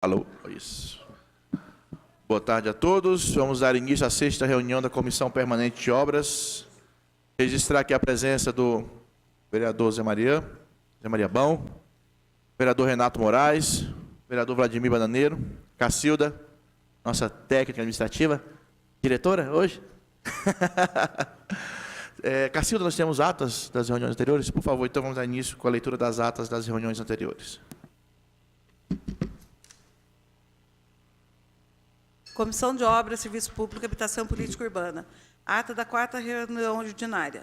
Alô, isso. Boa tarde a todos. Vamos dar início à sexta reunião da Comissão Permanente de Obras. Registrar aqui a presença do vereador Zé Maria Bão, vereador Renato Moraes, vereador Vladimir Bananeiro, Cacilda, nossa técnica administrativa, diretora hoje. Cacilda, nós temos atas das reuniões anteriores? Por favor, então vamos dar início com a leitura das atas das reuniões anteriores. Comissão de Obras, Serviço Público, Habitação e Política Urbana. Ata da 4ª reunião ordinária.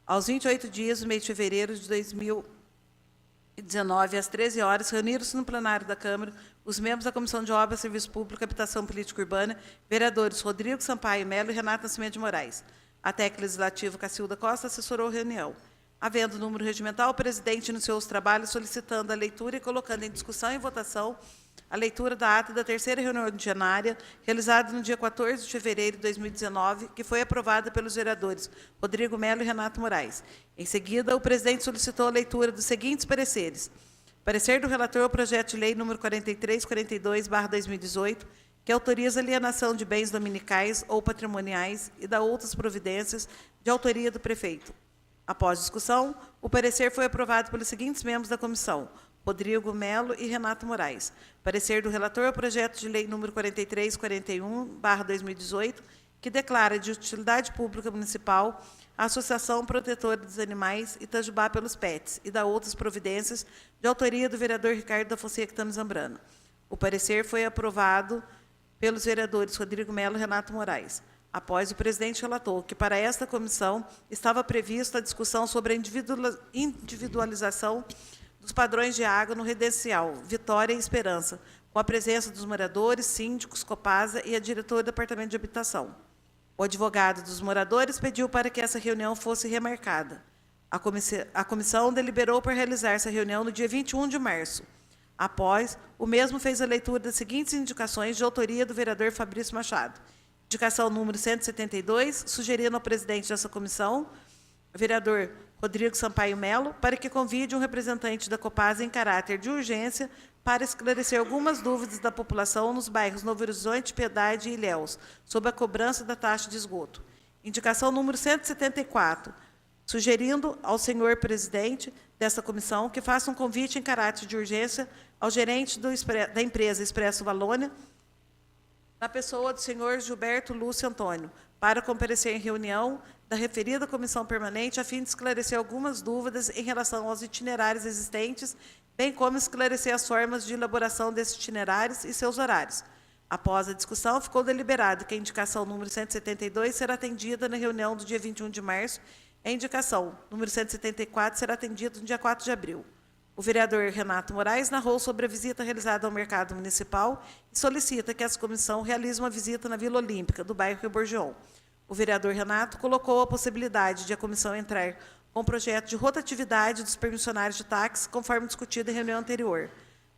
Aos 28 dias do mês de fevereiro de 2019, às 13 horas, reuniram-se no plenário da Câmara os membros da Comissão de Obras, Serviço Público, Habitação e Política Urbana, vereadores Rodrigo Sampaio Melo e Renato Nascimento de Moraes. A técnica legislativa Cacilda Costa assessorou a reunião. Havendo número regimental, o presidente iniciou os trabalhos solicitando a leitura e colocando em discussão e votação a leitura da ata da 3ª reunião ordinária, realizada no dia 14 de fevereiro de 2019, que foi aprovada pelos vereadores Rodrigo Melo e Renato Moraes. Em seguida, o presidente solicitou a leitura dos seguintes pareceres. Parecer do relator ao projeto de lei número 4342/2018, que autoriza a alienação de bens dominicais ou patrimoniais e dá outras providências de autoria do prefeito. Após discussão, o parecer foi aprovado pelos seguintes membros da comissão: Rodrigo Melo e Renato Moraes. Parecer do relator ao projeto de lei número 4341/2018, que declara de utilidade pública municipal a Associação Protetora dos Animais Itajubá pelos Pets e dá outras providências de autoria do vereador Ricardo da Fonseca Tano Zambrano. O parecer foi aprovado pelos vereadores Rodrigo Melo e Renato Moraes. Após, o presidente relatou que, para esta comissão, estava prevista a discussão sobre a individualização dos padrões de água no residencial Vitória e Esperança, com a presença dos moradores, síndicos, Copasa e a diretora do Departamento de Habitação. O advogado dos moradores pediu para que essa reunião fosse remarcada. A comissão deliberou para realizar essa reunião no dia 21 de março. Após, o mesmo fez a leitura das seguintes indicações de autoria do vereador Fabrício Machado. Indicação número 172, sugerindo ao presidente dessa comissão, o vereador Rodrigo Sampaio Melo, para que convide um representante da Copasa em caráter de urgência para esclarecer algumas dúvidas da população nos bairros Novo Horizonte, Piedade e Ilhéus, sobre a cobrança da taxa de esgoto. Indicação número 174, sugerindo ao senhor presidente dessa comissão que faça um convite em caráter de urgência ao gerente da empresa Expresso Valônia, na pessoa do senhor Gilberto Lúcio Antônio, para comparecer em reunião da referida comissão permanente, a fim de esclarecer algumas dúvidas em relação aos itinerários existentes, bem como esclarecer as formas de elaboração desses itinerários e seus horários. Após a discussão, ficou deliberado que a indicação número 172 será atendida na reunião do dia 21 de março, e a indicação número 174 será atendida no dia 4 de abril. O vereador Renato Moraes narrou sobre a visita realizada ao mercado municipal e solicita que essa comissão realize uma visita na Vila Olímpica, do bairro Rio Borgeon. O vereador Renato colocou a possibilidade de a comissão entrar com um projeto de rotatividade dos permissionários de táxi, conforme discutido em reunião anterior.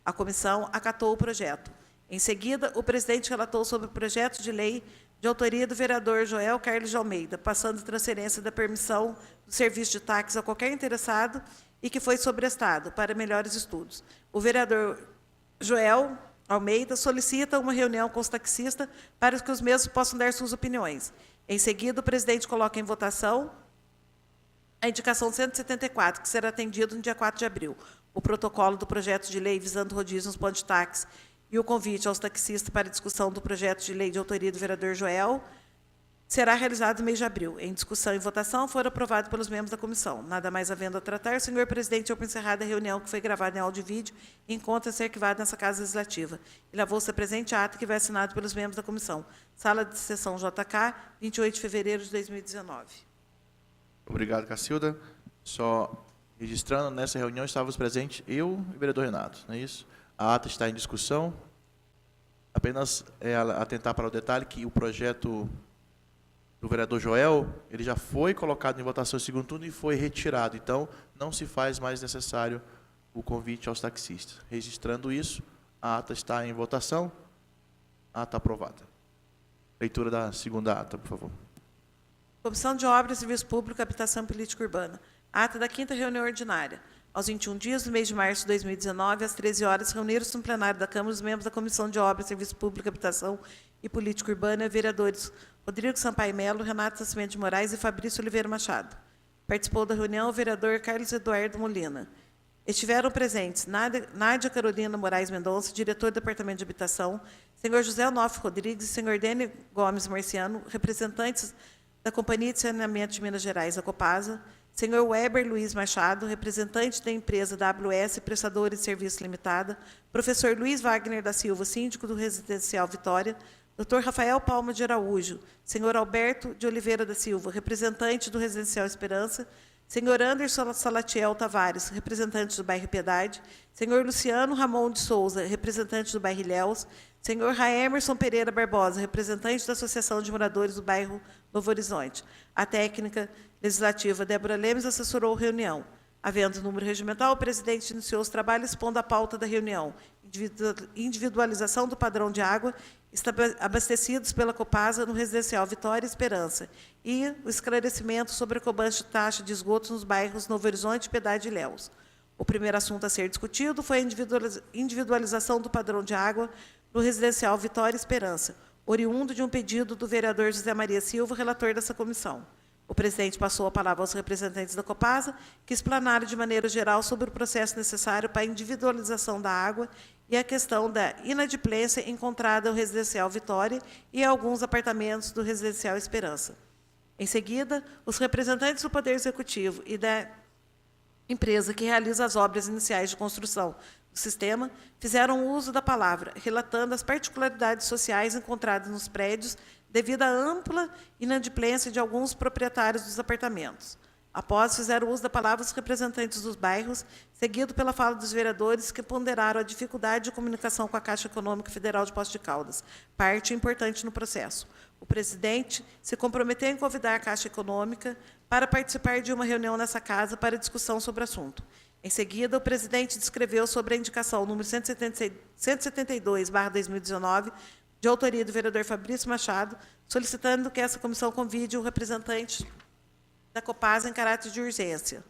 A comissão acatou o projeto. Em seguida, o presidente relatou sobre o projeto de lei de autoria do vereador Joel Carlos de Almeida, passando a transferência da permissão do serviço de táxi a qualquer interessado e que foi sobrestado para melhores estudos. O vereador Joel Almeida solicita uma reunião com os taxistas para que os mesmos possam dar suas opiniões. Em seguida, o presidente coloca em votação a indicação 174, que será atendido no dia 4 de abril. O protocolo do projeto de lei visando rodízio nos pontos de táxi e o convite aos taxistas para a discussão do projeto de lei de autoria do vereador Joel será realizado no mês de abril. Em discussão e votação, foram aprovados pelos membros da comissão. Nada mais havendo a tratar, senhor presidente, eu por encerrada a reunião que foi gravada em áudio e vídeo e encontra-se arquivada nessa Casa Legislativa. E lavou-se a presente ata que vai assinado pelos membros da comissão. Sala de sessão JK, 28 de fevereiro de 2019. Obrigado, Cacilda. Só registrando, nessa reunião estávamos presentes eu e o vereador Renato, não é isso? A ata está em discussão. Apenas atentar para o detalhe que o projeto do vereador Joel, ele já foi colocado em votação em segundo turno e foi retirado. Então, não se faz mais necessário o convite aos taxistas. Registrando isso, a ata está em votação. Ata aprovada. Leitura da segunda ata, por favor. Comissão de Obras, Serviço Público, Habitação e Política Urbana. Ata da 5ª reunião ordinária. Aos 21 dias do mês de março de 2019, às 13 horas, reuniram-se no plenário da Câmara os membros da Comissão de Obras, Serviço Público, Habitação e Política Urbana, vereadores Rodrigo Sampaio Melo, Renato Nascimento de Moraes e Fabrício Oliveira Machado. Participou da reunião o vereador Carlos Eduardo Molina. Estiveram presentes Nádia Carolina Moraes Mendonça, diretor do Departamento de Habitação, senhor José Onofre Rodrigues e senhor Dene Gomes Marciano, representantes da Companhia de Saneamento de Minas Gerais, a Copasa, senhor Weber Luiz Machado, representante da empresa WS Prestadores de Serviço Limitada, professor Luiz Wagner da Silva, síndico do Residencial Vitória, Dr. Rafael Palma de Araújo, senhor Alberto de Oliveira da Silva, representante do Residencial Esperança, senhor Anderson Salatiel Tavares, representante do bairro Piedade, senhor Luciano Ramon de Souza, representante do bairro Ilhéus, senhor Raemerson Pereira Barbosa, representante da Associação de Moradores do bairro Novo Horizonte. A técnica legislativa Débora Lemes assessorou a reunião. Havendo número regimental, o presidente iniciou os trabalhos expondo a pauta da reunião, individualização do padrão de água abastecidos pela Copasa no Residencial Vitória e Esperança, e o esclarecimento sobre a cobrança de taxa de esgotos nos bairros Novo Horizonte, Piedade e Ilhéus. O primeiro assunto a ser discutido foi a individualização do padrão de água no Residencial Vitória e Esperança, oriundo de um pedido do vereador José Maria Silva, relator dessa comissão. O presidente passou a palavra aos representantes da Copasa, que explanaram de maneira geral sobre o processo necessário para a individualização da água e a questão da inadimplência encontrada no Residencial Vitória e alguns apartamentos do Residencial Esperança. Em seguida, os representantes do Poder Executivo e da empresa que realiza as obras iniciais de construção do sistema fizeram uso da palavra, relatando as particularidades sociais encontradas nos prédios devido à ampla inadimplência de alguns proprietários dos apartamentos. Após, fizeram uso da palavra os representantes dos bairros, seguido pela fala dos vereadores, que ponderaram a dificuldade de comunicação com a Caixa Econômica Federal de Poços de Caldas, parte importante no processo. O presidente se comprometeu em convidar a Caixa Econômica para participar de uma reunião nessa casa para discussão sobre o assunto. Em seguida, o presidente descreveu sobre a indicação número 172/2019, de autoria do vereador Fabrício Machado, solicitando que essa comissão convide o representante da Copasa em caráter de urgência,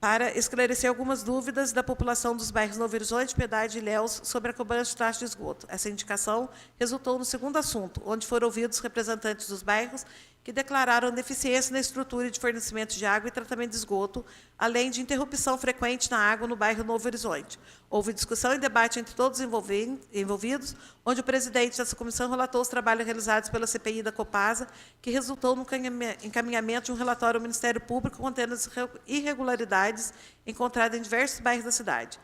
para esclarecer algumas dúvidas da população dos bairros Novo Horizonte, Piedade e Ilhéus sobre a cobrança de taxa de esgoto. Essa indicação resultou no segundo assunto, onde foram ouvidos representantes dos bairros que declararam deficiência na estrutura de fornecimento de água e tratamento de esgoto, além de interrupção frequente na água no bairro Novo Horizonte. Houve discussão e debate entre todos os envolvidos, onde o presidente dessa comissão relatou os trabalhos realizados pela CPI da Copasa, que resultou no encaminhamento de um relatório ao Ministério Público contendo as irregularidades encontradas em diversos bairros da cidade.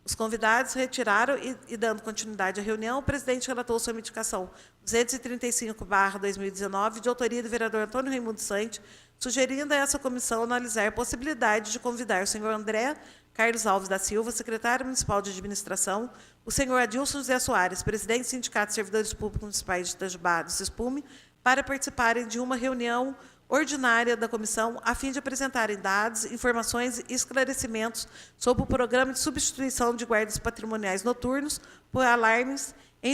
Os convidados retiraram e, dando continuidade à reunião, o presidente relatou sua indicação 235/2019, de autoria do vereador Antônio Raimundo Sante, sugerindo a essa comissão analisar a possibilidade de convidar o senhor André Carlos Alves da Silva, secretário municipal de administração, o senhor Adilson José Soares, presidente do Sindicato de Servidores Públicos Municipais de Itajubá, do SISPUME, para participarem de uma reunião ordinária da comissão, a fim de apresentarem dados, informações e esclarecimentos sobre o programa de substituição de guardas patrimoniais noturnos por alarmes em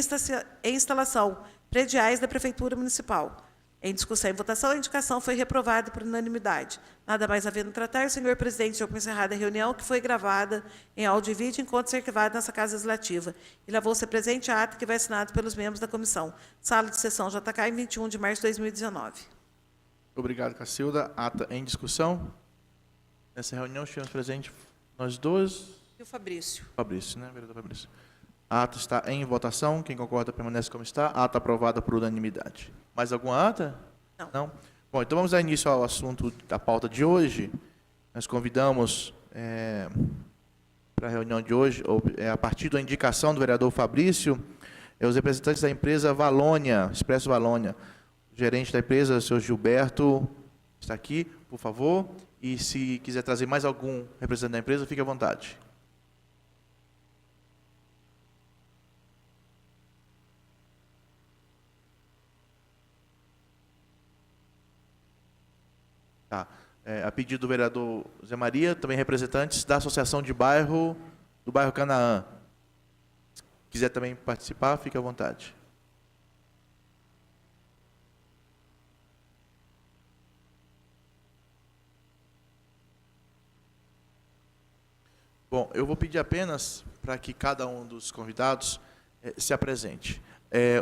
instalação prediais da Prefeitura Municipal. Em discussão e votação, a indicação foi reprovada por unanimidade. Nada mais havendo tratar, o senhor presidente deu por encerrada a reunião, que foi gravada em áudio e vídeo, enquanto ser arquivada nessa Casa Legislativa, e levou-se presente a ata que vai assinado pelos membros da comissão. Sala de sessão JK, em 21 de março de 2019. Obrigado, Cacilda. Ata em discussão. Nessa reunião, estivemos presentes nós dois. E o Fabrício. Fabrício, né, vereador Fabrício? A ata está em votação. Quem concorda permanece como está. Ata aprovada por unanimidade. Mais alguma ata? Não. Não? Bom, então vamos dar início ao assunto da pauta de hoje. Nós convidamos para a reunião de hoje, a partir da indicação do vereador Fabrício, os representantes da empresa Valônia, Expresso Valônia. O gerente da empresa, o senhor Gilberto, está aqui, por favor. E se quiser trazer mais algum representante da empresa, fique à vontade. Tá. A pedido do vereador Zé Maria, também representantes da Associação de Bairro, do bairro Canaã. Se quiser também participar, fique à vontade. Bom, eu vou pedir apenas para que cada um dos convidados se apresente.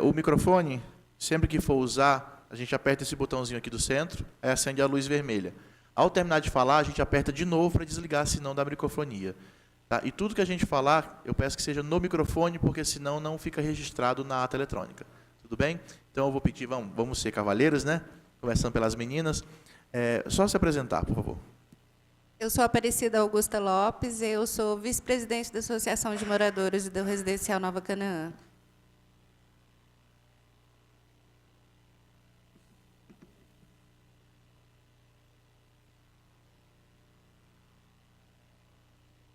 O microfone, sempre que for usar, a gente aperta esse botãozinho aqui do centro, aí acende a luz vermelha. Ao terminar de falar, a gente aperta de novo para desligar, senão da microfonia. Tá? E tudo que a gente falar, eu peço que seja no microfone, porque senão não fica registrado na ata eletrônica. Tudo bem? Então eu vou pedir, vamos ser cavalheiros, né? Começando pelas meninas. Só se apresentar, por favor. Eu sou Aparecida Augusta Lopes, eu sou vice-presidente da Associação de Moradores do Residencial Nova Canaã.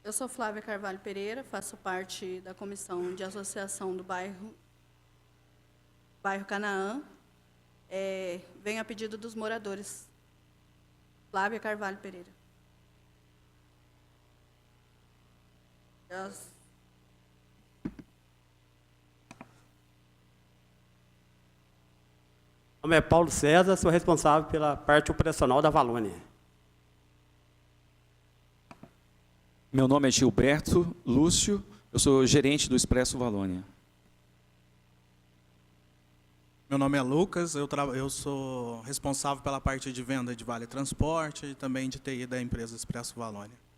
Eu sou Flávia Carvalho Pereira, faço parte da comissão de associação do bairro Canaã. Venho a pedido dos moradores. Flávia Carvalho Pereira. Meu nome é Paulo César, sou responsável pela parte operacional da Valônia. Meu nome é Gilberto Lúcio, eu sou gerente do Expresso Valônia. Meu nome é Lucas, eu sou responsável pela parte de venda de Vale Transporte e também de TI da empresa Expresso Valônia.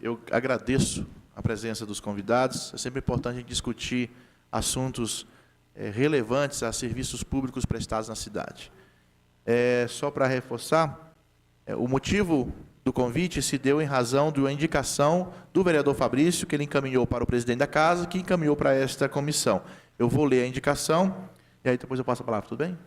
Eu agradeço a presença dos convidados. É sempre importante a gente discutir assuntos relevantes a serviços públicos prestados na cidade. Só para reforçar, o motivo do convite se deu em razão de uma indicação do vereador Fabrício, que ele encaminhou para o presidente da casa, que encaminhou para esta comissão. Eu vou ler a indicação, e aí depois eu passo a palavra, tudo bem?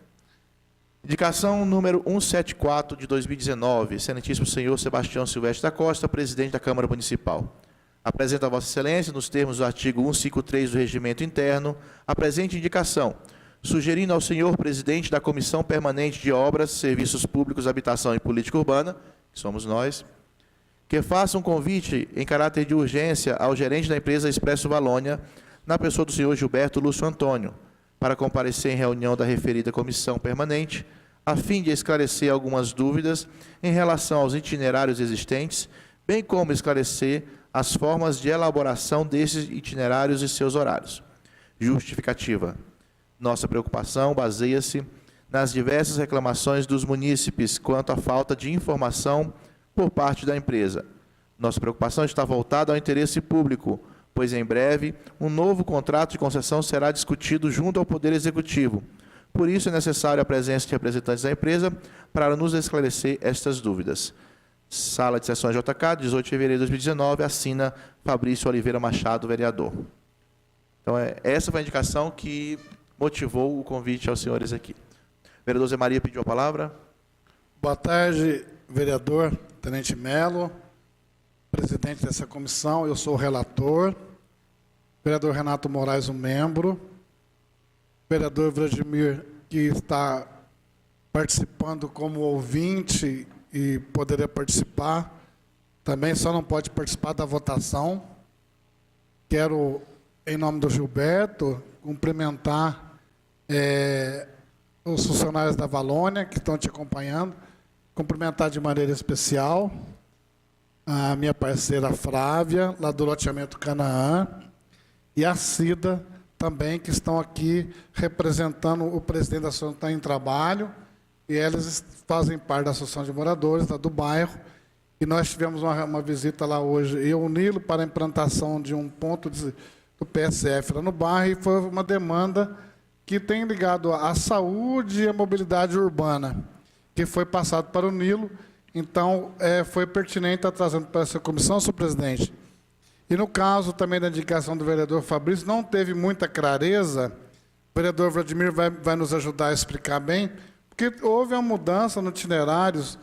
Indicação número 174 de 2019, excelentíssimo senhor Sebastião Silvestre da Costa, presidente da Câmara Municipal. Apresento a Vossa Excelência, nos termos do artigo 153 do Regimento Interno, a presente indicação, sugerindo ao senhor presidente da Comissão Permanente de Obras, Serviços Públicos, Habitação e Política Urbana, que somos nós, que faça um convite em caráter de urgência ao gerente da empresa Expresso Valônia, na pessoa do senhor Gilberto Lúcio Antônio, para comparecer em reunião da referida comissão permanente, a fim de esclarecer algumas dúvidas em relação aos itinerários existentes, bem como esclarecer as formas de elaboração desses itinerários e seus horários. Justificativa. Nossa preocupação baseia-se nas diversas reclamações dos munícipes quanto à falta de informação por parte da empresa. Nossa preocupação está voltada ao interesse público, pois em breve um novo contrato de concessão será discutido junto ao Poder Executivo. Por isso é necessária a presença de representantes da empresa para nos esclarecer estas dúvidas. Sala de Sessões JK, 18 de fevereiro de 2019, assina Fabrício Oliveira Machado, vereador. Então, essa foi a indicação que motivou o convite aos senhores aqui. O vereador Zé Maria pediu a palavra. Boa tarde, vereador Tenente Melo, presidente dessa comissão, eu sou o relator, vereador Renato Moraes, um membro, vereador Vladimir, que está participando como ouvinte e poderia participar, também só não pode participar da votação. Quero, em nome do Gilberto, cumprimentar os funcionários da Valônia que estão te acompanhando, cumprimentar de maneira especial a minha parceira Flávia, lá do loteamento Canaã, e a Cida também, que estão aqui representando o presidente da Associação que está em trabalho, e eles fazem parte da Associação de Moradores do bairro, e nós tivemos uma visita lá hoje, eu e o Nilo, para a implantação de um ponto do PSF lá no bairro, e foi uma demanda que tem ligado à saúde e à mobilidade urbana, que foi passado para o Nilo. Então, foi pertinente estar trazendo para essa comissão, senhor presidente. E no caso também da indicação do vereador Fabrício, não teve muita clareza, o vereador Vladimir vai nos ajudar a explicar bem, porque houve uma mudança no itinerários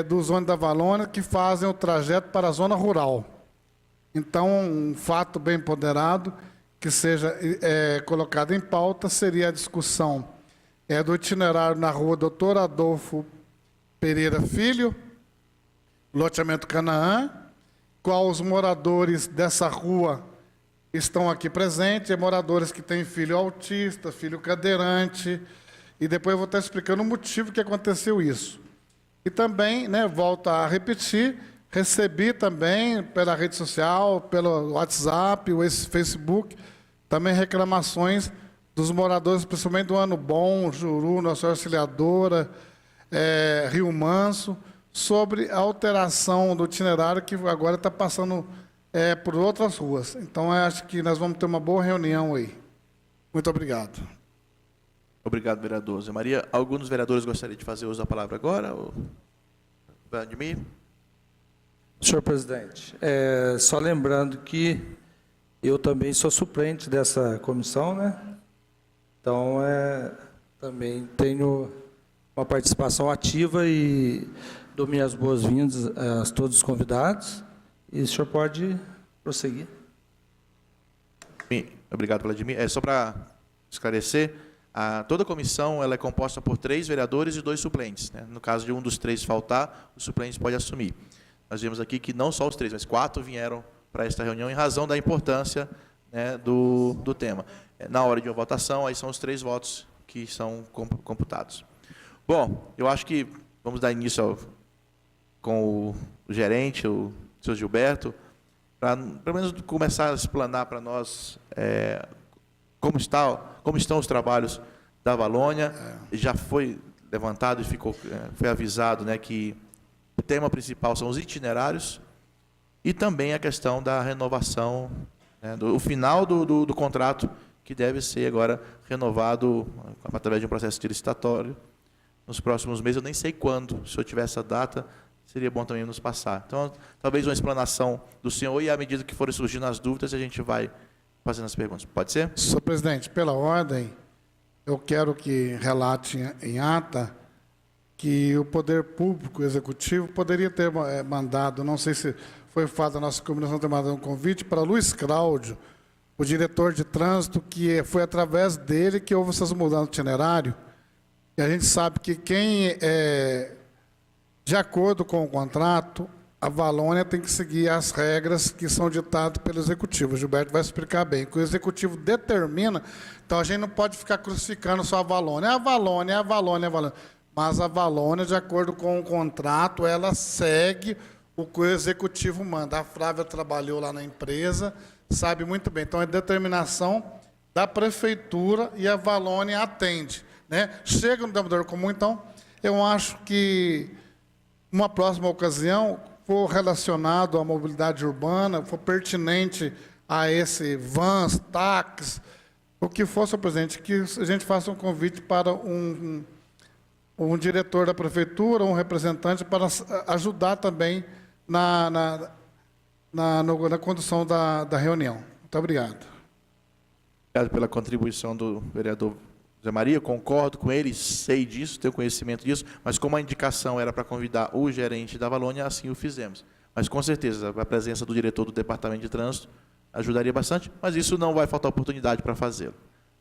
do Zona da Valônia que fazem o trajeto para a zona rural. Então, um fato bem ponderado que seja colocado em pauta seria a discussão do itinerário na rua Doutor Adolfo Pereira Filho, loteamento Canaã, qual os moradores dessa rua estão aqui presentes, moradores que têm filho autista, filho cadeirante, e depois eu vou estar explicando o motivo que aconteceu isso. E também, né, volto a repetir, recebi também pela rede social, pelo WhatsApp, o Facebook, também reclamações dos moradores, principalmente do Ano Bom, Juru, Nossa Senhora Auxiliadora, Rio Manso, sobre a alteração do itinerário que agora está passando por outras ruas. Então, eu acho que nós vamos ter uma boa reunião aí. Muito obrigado. Obrigado, vereador Zé Maria. Alguns dos vereadores gostariam de fazer uso da palavra agora? Vladimir? Senhor presidente, só lembrando que eu também sou suplente dessa comissão, né? Então, também tenho uma participação ativa e dou minhas boas-vindas a todos os convidados. E o senhor pode prosseguir. Obrigado, Vladimir. Só para esclarecer, toda a comissão ela é composta por 3 vereadores e 2 suplentes, né? No caso de um dos 3 faltar, o suplente pode assumir. Nós vimos aqui que não só os 3, mas 4 vieram para esta reunião em razão da importância, né, do tema. Na hora de uma votação, aí são os 3 votos que são computados. Bom, eu acho que vamos dar início com o gerente, o senhor Gilberto, para pelo menos começar a explanar para nós como estão os trabalhos da Valônia. Já foi levantado e foi avisado, né, que o tema principal são os itinerários e também a questão da renovação, né, o final do contrato, que deve ser agora renovado através de um processo de licitatório nos próximos meses. Eu nem sei quando, se eu tiver essa data, seria bom também nos passar. Então, talvez uma explanação do senhor e, à medida que forem surgindo as dúvidas, a gente vai fazendo as perguntas. Pode ser? Senhor presidente, pela ordem, eu quero que relate em ata que o Poder Público Executivo poderia ter mandado, não sei se foi fato da nossa combinação, ter mandado um convite para Luiz Cláudio, o diretor de trânsito, que foi através dele que houve essas mudanças no itinerário. E a gente sabe que de acordo com o contrato, a Valônia tem que seguir as regras que são ditadas pelo Executivo. O Gilberto vai explicar bem. Que o Executivo determina, então a gente não pode ficar crucificando só a Valônia. É a Valônia, é a Valônia, é a Valônia. Mas a Valônia, de acordo com o contrato, ela segue o que o Executivo manda. A Flávia trabalhou lá na empresa, sabe muito bem. Então, é determinação da Prefeitura e a Valônia atende, né? Chega no denominador comum, então, eu acho que uma próxima ocasião for relacionado à mobilidade urbana, for pertinente a esse vans, táxis, o que for, senhor presidente, que a gente faça um convite para um diretor da prefeitura, um representante, para ajudar também na condução da reunião. Muito obrigado. Obrigado pela contribuição do vereador Zé Maria, concordo com ele, sei disso, tenho conhecimento disso, mas como a indicação era para convidar o gerente da Valônia, assim o fizemos. Mas, com certeza, a presença do diretor do Departamento de Trânsito ajudaria bastante, mas isso não vai faltar oportunidade para fazê-lo,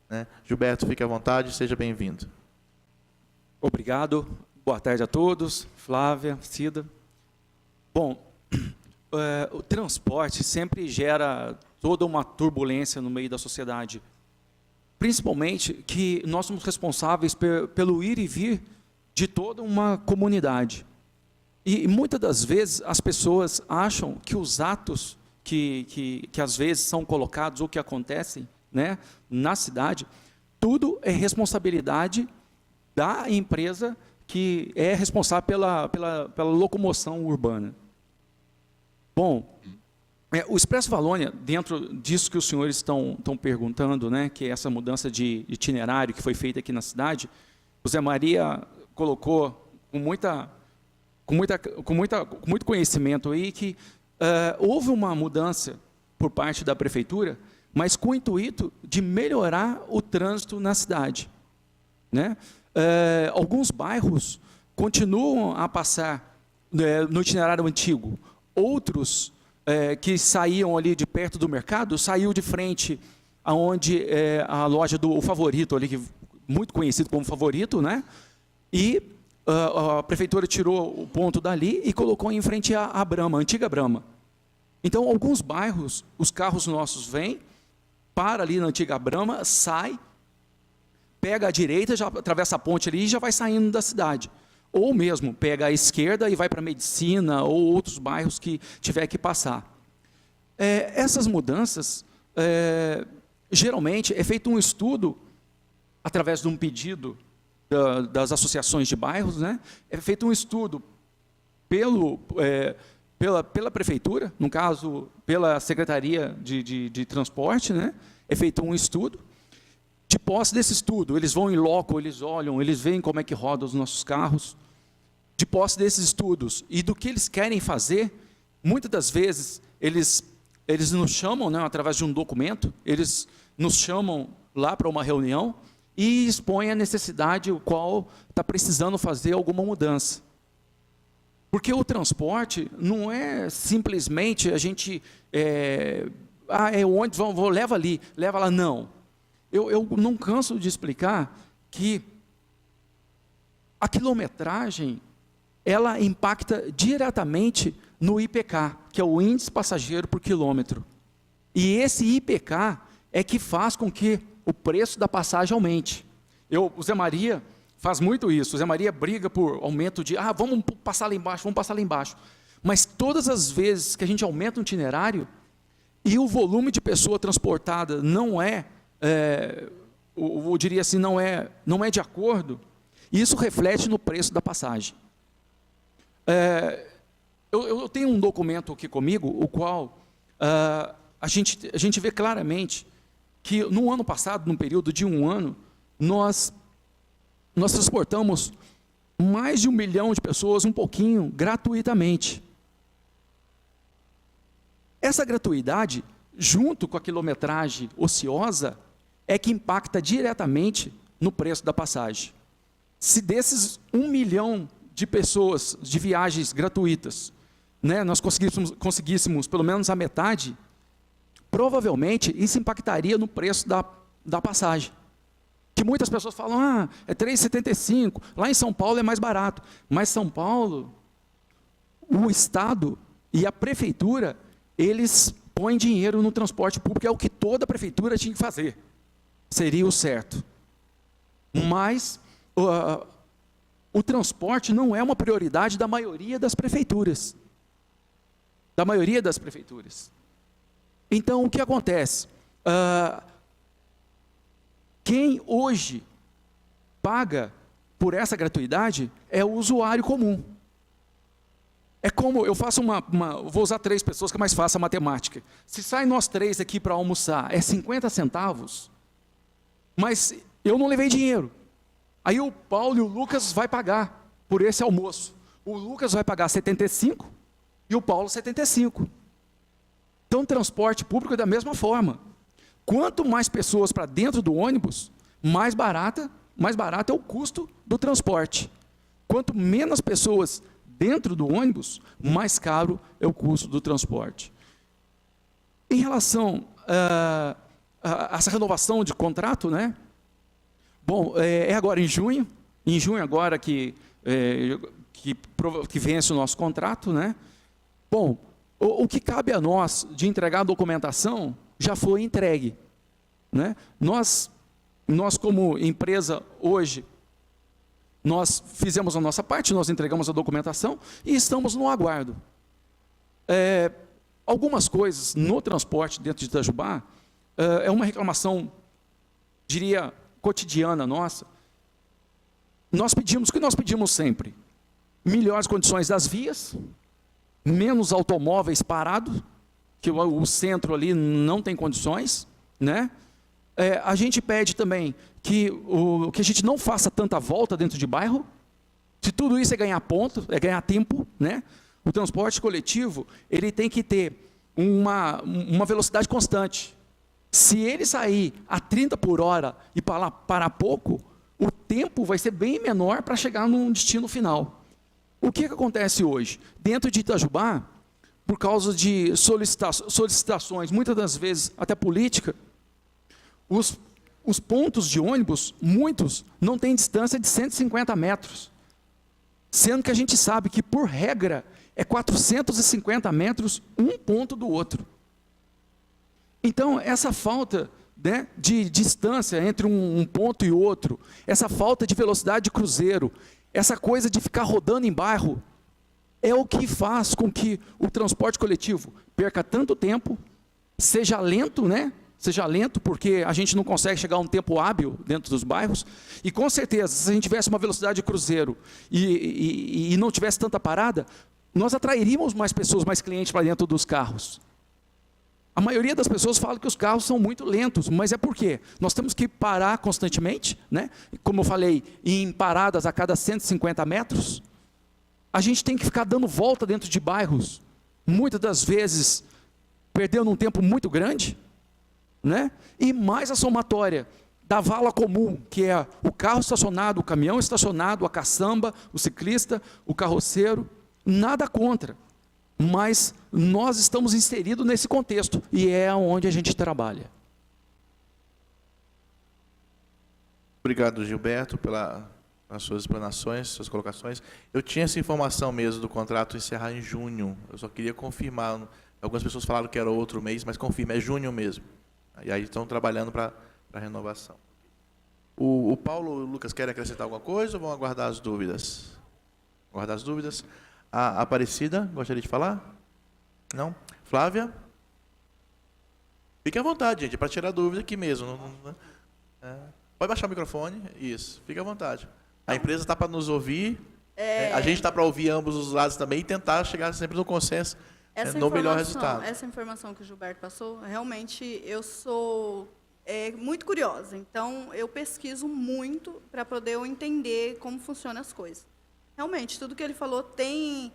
né? Gilberto, fique à vontade, seja bem-vindo. Obrigado. Boa tarde a todos. Flávia, Cida. Bom, o transporte sempre gera toda uma turbulência no meio da sociedade. Principalmente que nós somos responsáveis pelo ir e vir de toda uma comunidade. E muitas das vezes as pessoas acham que os atos que às vezes são colocados ou que acontecem, né, na cidade, tudo é responsabilidade da empresa que é responsável pela locomoção urbana. Bom, o Expresso Valônia, dentro disso que os senhores estão perguntando, né, que é essa mudança de itinerário que foi feita aqui na cidade, o Zé Maria colocou com muito conhecimento aí que houve uma mudança por parte da prefeitura, mas com o intuito de melhorar o trânsito na cidade, né? Alguns bairros continuam a passar no itinerário antigo, outros que saíam ali de perto do mercado, saiu de frente aonde a loja do Favorito, ali, muito conhecido como Favorito, né? E a prefeitura tirou o ponto dali e colocou em frente à Brahma, a antiga Brahma. Então, alguns bairros, os carros nossos vêm, para ali na antiga Brahma, sai, pega à direita, já atravessa a ponte ali e já vai saindo da cidade. ou mesmo pega a esquerda e vai para a Medicina ou outros bairros que tiver que passar. Essas mudanças, geralmente, é feito um estudo, através de um pedido das associações de bairros, né? É feito um estudo pela prefeitura, no caso, pela Secretaria de Transporte, né? É feito um estudo. De posse desse estudo, eles vão em loco, eles olham, eles veem como é que rodam os nossos carros. De posse desses estudos e do que eles querem fazer, muitas das vezes eles nos chamam, né, através de um documento, eles nos chamam lá para uma reunião e expõem a necessidade, o qual está precisando fazer alguma mudança. Porque o transporte não é simplesmente a gente, onde leva ali, leva lá, não. Eu não canso de explicar que a quilometragem, ela impacta diretamente no IPK, que é o índice passageiro por quilômetro. E esse IPK é que faz com que o preço da passagem aumente. O Zé Maria faz muito isso. O Zé Maria briga por aumento de, vamos passar lá embaixo, vamos passar lá embaixo. Mas todas as vezes que a gente aumenta o itinerário e o volume de pessoa transportada não eu diria assim, não é de acordo, isso reflete no preço da passagem. Eu tenho um documento aqui comigo, o qual a gente vê claramente que no ano passado, num período de um ano, nós transportamos mais de 1 milhão de pessoas, um pouquinho, gratuitamente. Essa gratuidade, junto com a quilometragem ociosa, é que impacta diretamente no preço da passagem. Se desses 1 milhão de pessoas, de viagens gratuitas, né, nós conseguíssemos pelo menos a metade, provavelmente isso impactaria no preço da passagem. Que muitas pessoas falam, é 3,75, lá em São Paulo é mais barato. Mas São Paulo, o Estado e a Prefeitura, eles põem dinheiro no transporte público, é o que toda prefeitura tinha que fazer. Seria o certo. Mas o transporte não é uma prioridade da maioria das prefeituras. Da maioria das prefeituras. Então, o que acontece? Quem hoje paga por essa gratuidade é o usuário comum. É como, eu faço vou usar 3 pessoas que é mais fácil a matemática. Se sai nós 3 aqui para almoçar, é 50 centavos, mas eu não levei dinheiro. Aí o Paulo e o Lucas vai pagar por esse almoço. O Lucas vai pagar 75 e o Paulo 75. Então, o transporte público é da mesma forma. Quanto mais pessoas para dentro do ônibus, mais barato é o custo do transporte. Quanto menos pessoas dentro do ônibus, mais caro é o custo do transporte. Em relação a essa renovação de contrato, né? Bom, é agora em junho agora que vence o nosso contrato, né? Bom, o que cabe a nós de entregar a documentação já foi entregue, né? Nós como empresa hoje, nós fizemos a nossa parte, nós entregamos a documentação e estamos no aguardo. Algumas coisas no transporte dentro de Itajubá, é uma reclamação, diria, cotidiana nossa. O que nós pedimos sempre? Melhores condições das vias, menos automóveis parados, que o centro ali não tem condições, né? A gente pede também que a gente não faça tanta volta dentro de bairro. Se tudo isso é ganhar ponto, é ganhar tempo, né? O transporte coletivo, ele tem que ter uma velocidade constante. Se ele sair a 30 por hora e parar pouco, o tempo vai ser bem menor para chegar num destino final. O que acontece hoje? Dentro de Itajubá, por causa de solicitações, muitas das vezes até política, os pontos de ônibus, muitos, não têm distância de 150 metros. Sendo que a gente sabe que, por regra, é 450 metros um ponto do outro. Então, essa falta, né, de distância entre um ponto e outro, essa falta de velocidade de cruzeiro, Essa coisa de ficar rodando em bairro é o que faz com que o transporte coletivo perca tanto tempo, seja lento, né? Seja lento, porque a gente não consegue chegar a um tempo hábil dentro dos bairros. E com certeza, se a gente tivesse uma velocidade de cruzeiro e não tivesse tanta parada, nós atrairíamos mais pessoas, mais clientes para dentro dos carros. A maioria das pessoas fala que os carros são muito lentos, mas é por quê? Nós temos que parar constantemente, né? Como eu falei, em paradas a cada 150 metros. A gente tem que ficar dando volta dentro de bairros, muitas das vezes perdendo um tempo muito grande, né? E mais a somatória da vala comum, que é o carro estacionado, o caminhão estacionado, a caçamba, o ciclista, o carroceiro, nada contra, mas nós estamos inseridos nesse contexto e é onde a gente trabalha. Obrigado, Gilberto, pelas suas explanações, suas colocações. Eu tinha essa informação mesmo do contrato encerrar em junho, eu só queria confirmar. Algumas pessoas falaram que era outro mês, mas confirma, é junho mesmo. E aí estão trabalhando para a renovação. O Paulo e o Lucas querem acrescentar alguma coisa ou vão aguardar as dúvidas? Aguardar as dúvidas. A Aparecida, gostaria de falar? Não? Flávia? Fique à vontade, gente, para tirar dúvida aqui mesmo. Pode baixar o microfone, isso, fique à vontade. A empresa está para nos ouvir, a gente está para ouvir ambos os lados também e tentar chegar sempre no consenso, no melhor resultado. Essa informação que o Gilberto passou, realmente eu sou muito curiosa, então eu pesquiso muito para poder eu entender como funcionam as coisas. Realmente, tudo que ele falou tem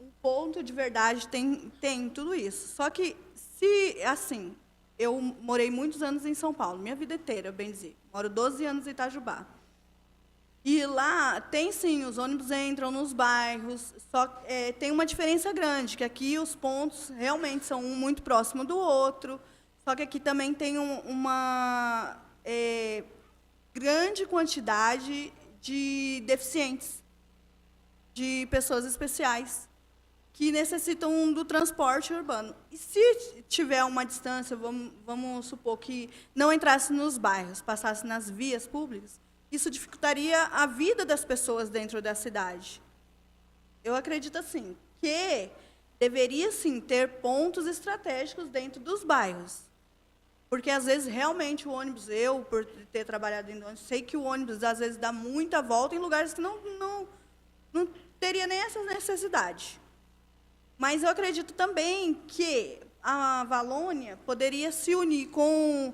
um ponto de verdade, tem tudo isso. Só que, assim, eu morei muitos anos em São Paulo, minha vida inteira, bem dizer. Moro 12 anos em Itajubá. E lá tem, sim, os ônibus entram nos bairros, só tem uma diferença grande, que aqui os pontos realmente são um muito próximo do outro, só que aqui também tem uma grande quantidade de deficientes, de pessoas especiais, que necessitam do transporte urbano. E se tiver uma distância, vamos supor que não entrasse nos bairros, passasse nas vias públicas, isso dificultaria a vida das pessoas dentro da cidade. Eu acredito, assim, que deveria, sim, ter pontos estratégicos dentro dos bairros. Porque, às vezes, realmente, o ônibus, eu, por ter trabalhado em ônibus, sei que o ônibus, às vezes, dá muita volta em lugares que não teria nem essa necessidade. Mas eu acredito também que a Valônia poderia se unir com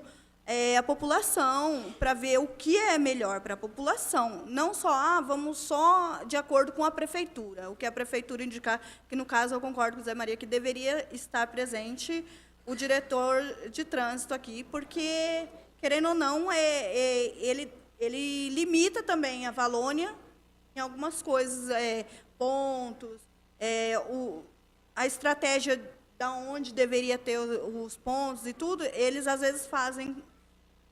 a população para ver o que é melhor para a população. Não só, vamos só de acordo com a prefeitura. O que a prefeitura indicar, que, no caso, eu concordo com o Zé Maria, que deveria estar presente o diretor de trânsito aqui, porque, querendo ou não, ele limita também a Valônia em algumas coisas, pontos, a estratégia da onde deveria ter os pontos e tudo, eles às vezes fazem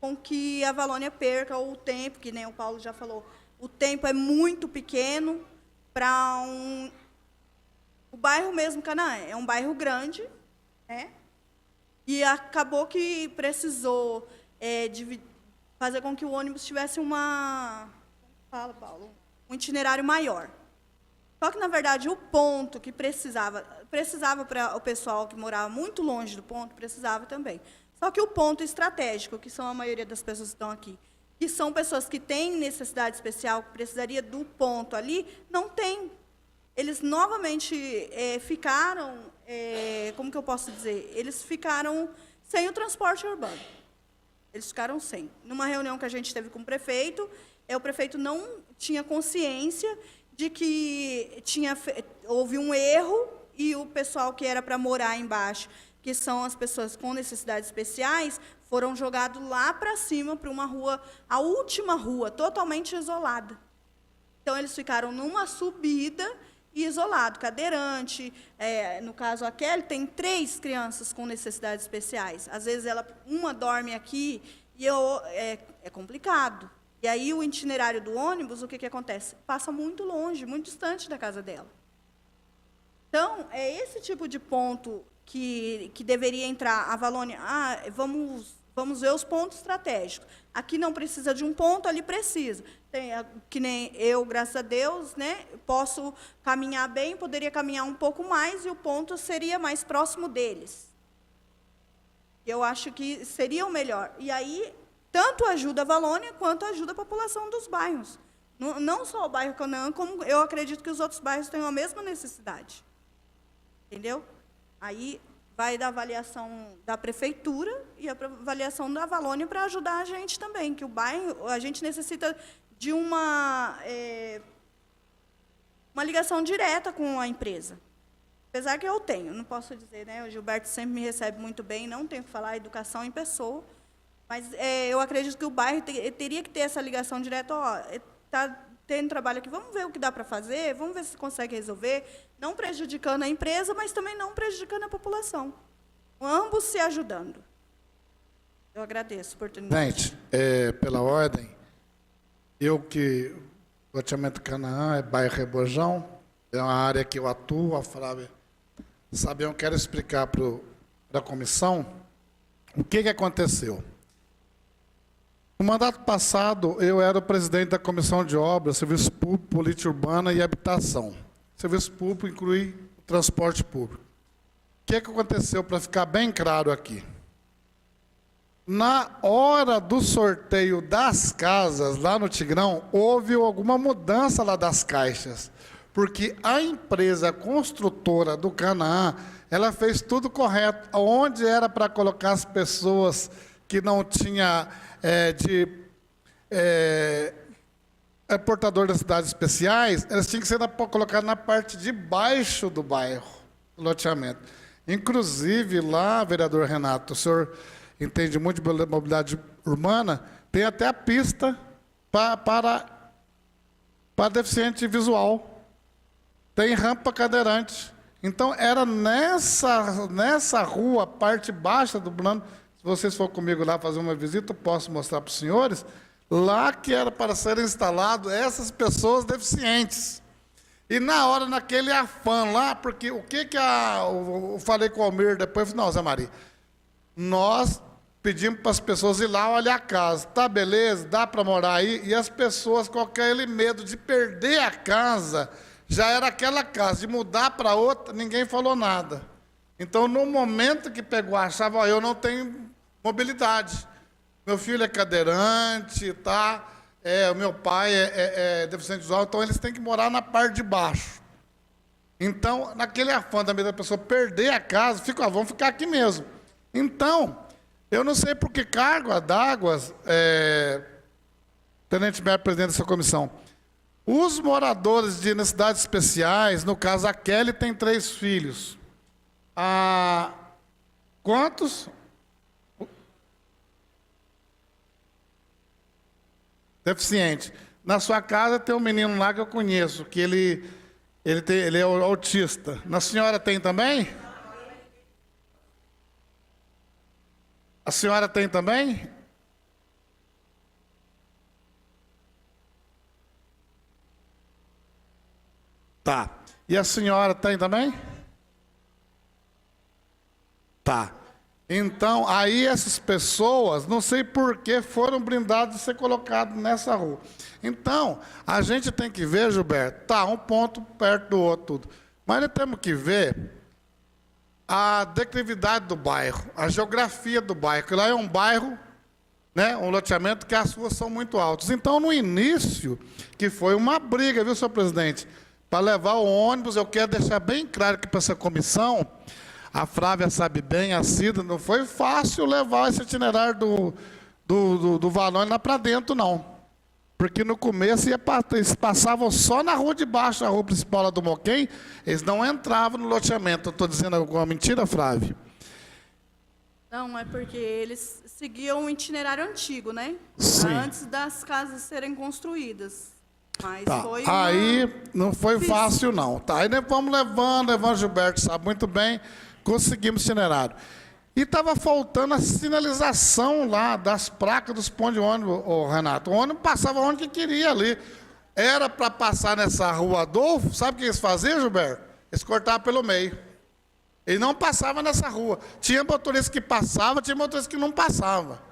com que a Valônia perca o tempo, que nem o Paulo já falou, o tempo é muito pequeno para o bairro mesmo, Canaã, é um bairro grande, né? E acabou que precisou fazer com que o ônibus tivesse um itinerário maior. Só que, na verdade, o ponto que precisava para o pessoal que morava muito longe do ponto, precisava também. Só que o ponto estratégico, que são a maioria das pessoas que estão aqui, que são pessoas que têm necessidade especial, que precisaria do ponto ali, não tem. Eles novamente ficaram, como que eu posso dizer? Eles ficaram sem o transporte urbano. Eles ficaram sem. Numa reunião que a gente teve com o prefeito não tinha consciência de que houve um erro e o pessoal que era para morar embaixo, que são as pessoas com necessidades especiais, foram jogados lá para cima, para uma rua, a última rua, totalmente isolada. Então, eles ficaram numa subida e isolado, cadeirante. No caso, a Kelly tem 3 crianças com necessidades especiais. Às vezes, uma dorme aqui e é complicado. E aí, o itinerário do ônibus, o que acontece? Passa muito longe, muito distante da casa dela. Então, é esse tipo de ponto que deveria entrar a Valônia. Vamos vamos ver os pontos estratégicos. Aqui não precisa de um ponto, ali precisa. Que nem eu, graças a Deus, né, posso caminhar bem, poderia caminhar um pouco mais, e o ponto seria mais próximo deles. Eu acho que seria o melhor. E aí, tanto ajuda a Valônia, quanto ajuda a população dos bairros. Não só o bairro Canaã, como eu acredito que os outros bairros tenham a mesma necessidade. Entendeu? Aí vai da avaliação da prefeitura e a avaliação da Valônia para ajudar a gente também, que o bairro, a gente necessita de uma ligação direta com a empresa. Apesar que eu tenho, não posso dizer, né? O Gilberto sempre me recebe muito bem, não tenho que falar educação em pessoa, mas eu acredito que o bairro teria que ter essa ligação direta. Ó, está tendo trabalho aqui, vamos ver o que dá para fazer, vamos ver se consegue resolver, não prejudicando a empresa, mas também não prejudicando a população. Ambos se ajudando. Eu agradeço a oportunidade. Gente, pela ordem, eu que o loteamento Canaã é bairro Rebojão, é uma área que eu atuo, a Flávia sabe, eu quero explicar para a comissão o que aconteceu. No mandato passado, eu era o presidente da Comissão de Obras, Serviço Público, Política Urbana e Habitação. Serviço Público inclui o transporte público. O que aconteceu, para ficar bem claro aqui? Na hora do sorteio das casas, lá no Tigrão, houve alguma mudança lá das caixas, porque a empresa construtora do Canaã, ela fez tudo correto. Onde era para colocar as pessoas que não tinha portador das cidades especiais, elas tinham que ser colocadas na parte de baixo do bairro, do loteamento. Inclusive, lá, vereador Renato, o senhor entende muito de mobilidade urbana, tem até a pista para deficiente visual. Tem rampa cadeirante. Então, era nessa rua, parte baixa do plano. Se vocês forem comigo lá fazer uma visita, eu posso mostrar para os senhores, lá que era para serem instaladas essas pessoas deficientes. E na hora, naquele afã lá, porque o que eu falei com o Almir depois, eu falei, não, Zé Maria, nós pedimos para as pessoas ir lá olhar a casa. Tá, beleza, dá para morar aí. E as pessoas, com aquele medo de perder a casa, já era aquela casa, de mudar para outra, ninguém falou nada. Então, no momento que pegou a chave, ó, eu não tenho mobilidade. Meu filho é cadeirante, tá? O meu pai é deficiente visual, então eles têm que morar na parte de baixo. Então, naquele afã da pessoa perder a casa, vamos ficar aqui mesmo. Então, eu não sei por que cargo d'água, Tenente Médio, presidente dessa comissão, os moradores de necessidades especiais, no caso a Kelly tem 3 filhos. Quantos? Deficiente. Na sua casa tem um menino lá que eu conheço, que ele é autista. Na senhora tem também? A senhora tem também? Tá. E a senhora tem também? Tá. Então, aí essas pessoas, não sei por que, foram brindadas de ser colocadas nessa rua. Então, a gente tem que ver, Gilberto, tá, um ponto perto do outro, tudo. Mas nós temos que ver a declividade do bairro, a geografia do bairro. Que lá é um bairro, né, um loteamento que as ruas são muito altas. Então, no início, que foi uma briga, viu, senhor presidente, para levar o ônibus, eu quero deixar bem claro que para essa comissão, a Flávia sabe bem, a Cida, não foi fácil levar esse itinerário do Valônia lá para dentro, não. Porque no começo eles passavam só na rua de baixo, a rua principal lá do Moquém, eles não entravam no loteamento. Eu estou dizendo alguma mentira, Flávia? Não, é porque eles seguiam um itinerário antigo, né? Sim. Antes das casas serem construídas. Mas Tá. foi Aí não foi fácil, não. Tá. Aí nós vamos levando, Gilberto sabe muito bem, conseguimos o itinerário. E estava faltando a sinalização lá das placas dos pontos de ônibus, Renato. O ônibus passava onde que queria ali. Era para passar nessa rua Adolfo, sabe o que eles faziam, Gilberto? Eles cortavam pelo meio. Ele não passava nessa rua. Tinha motorista que passava, tinha motorista que não passava.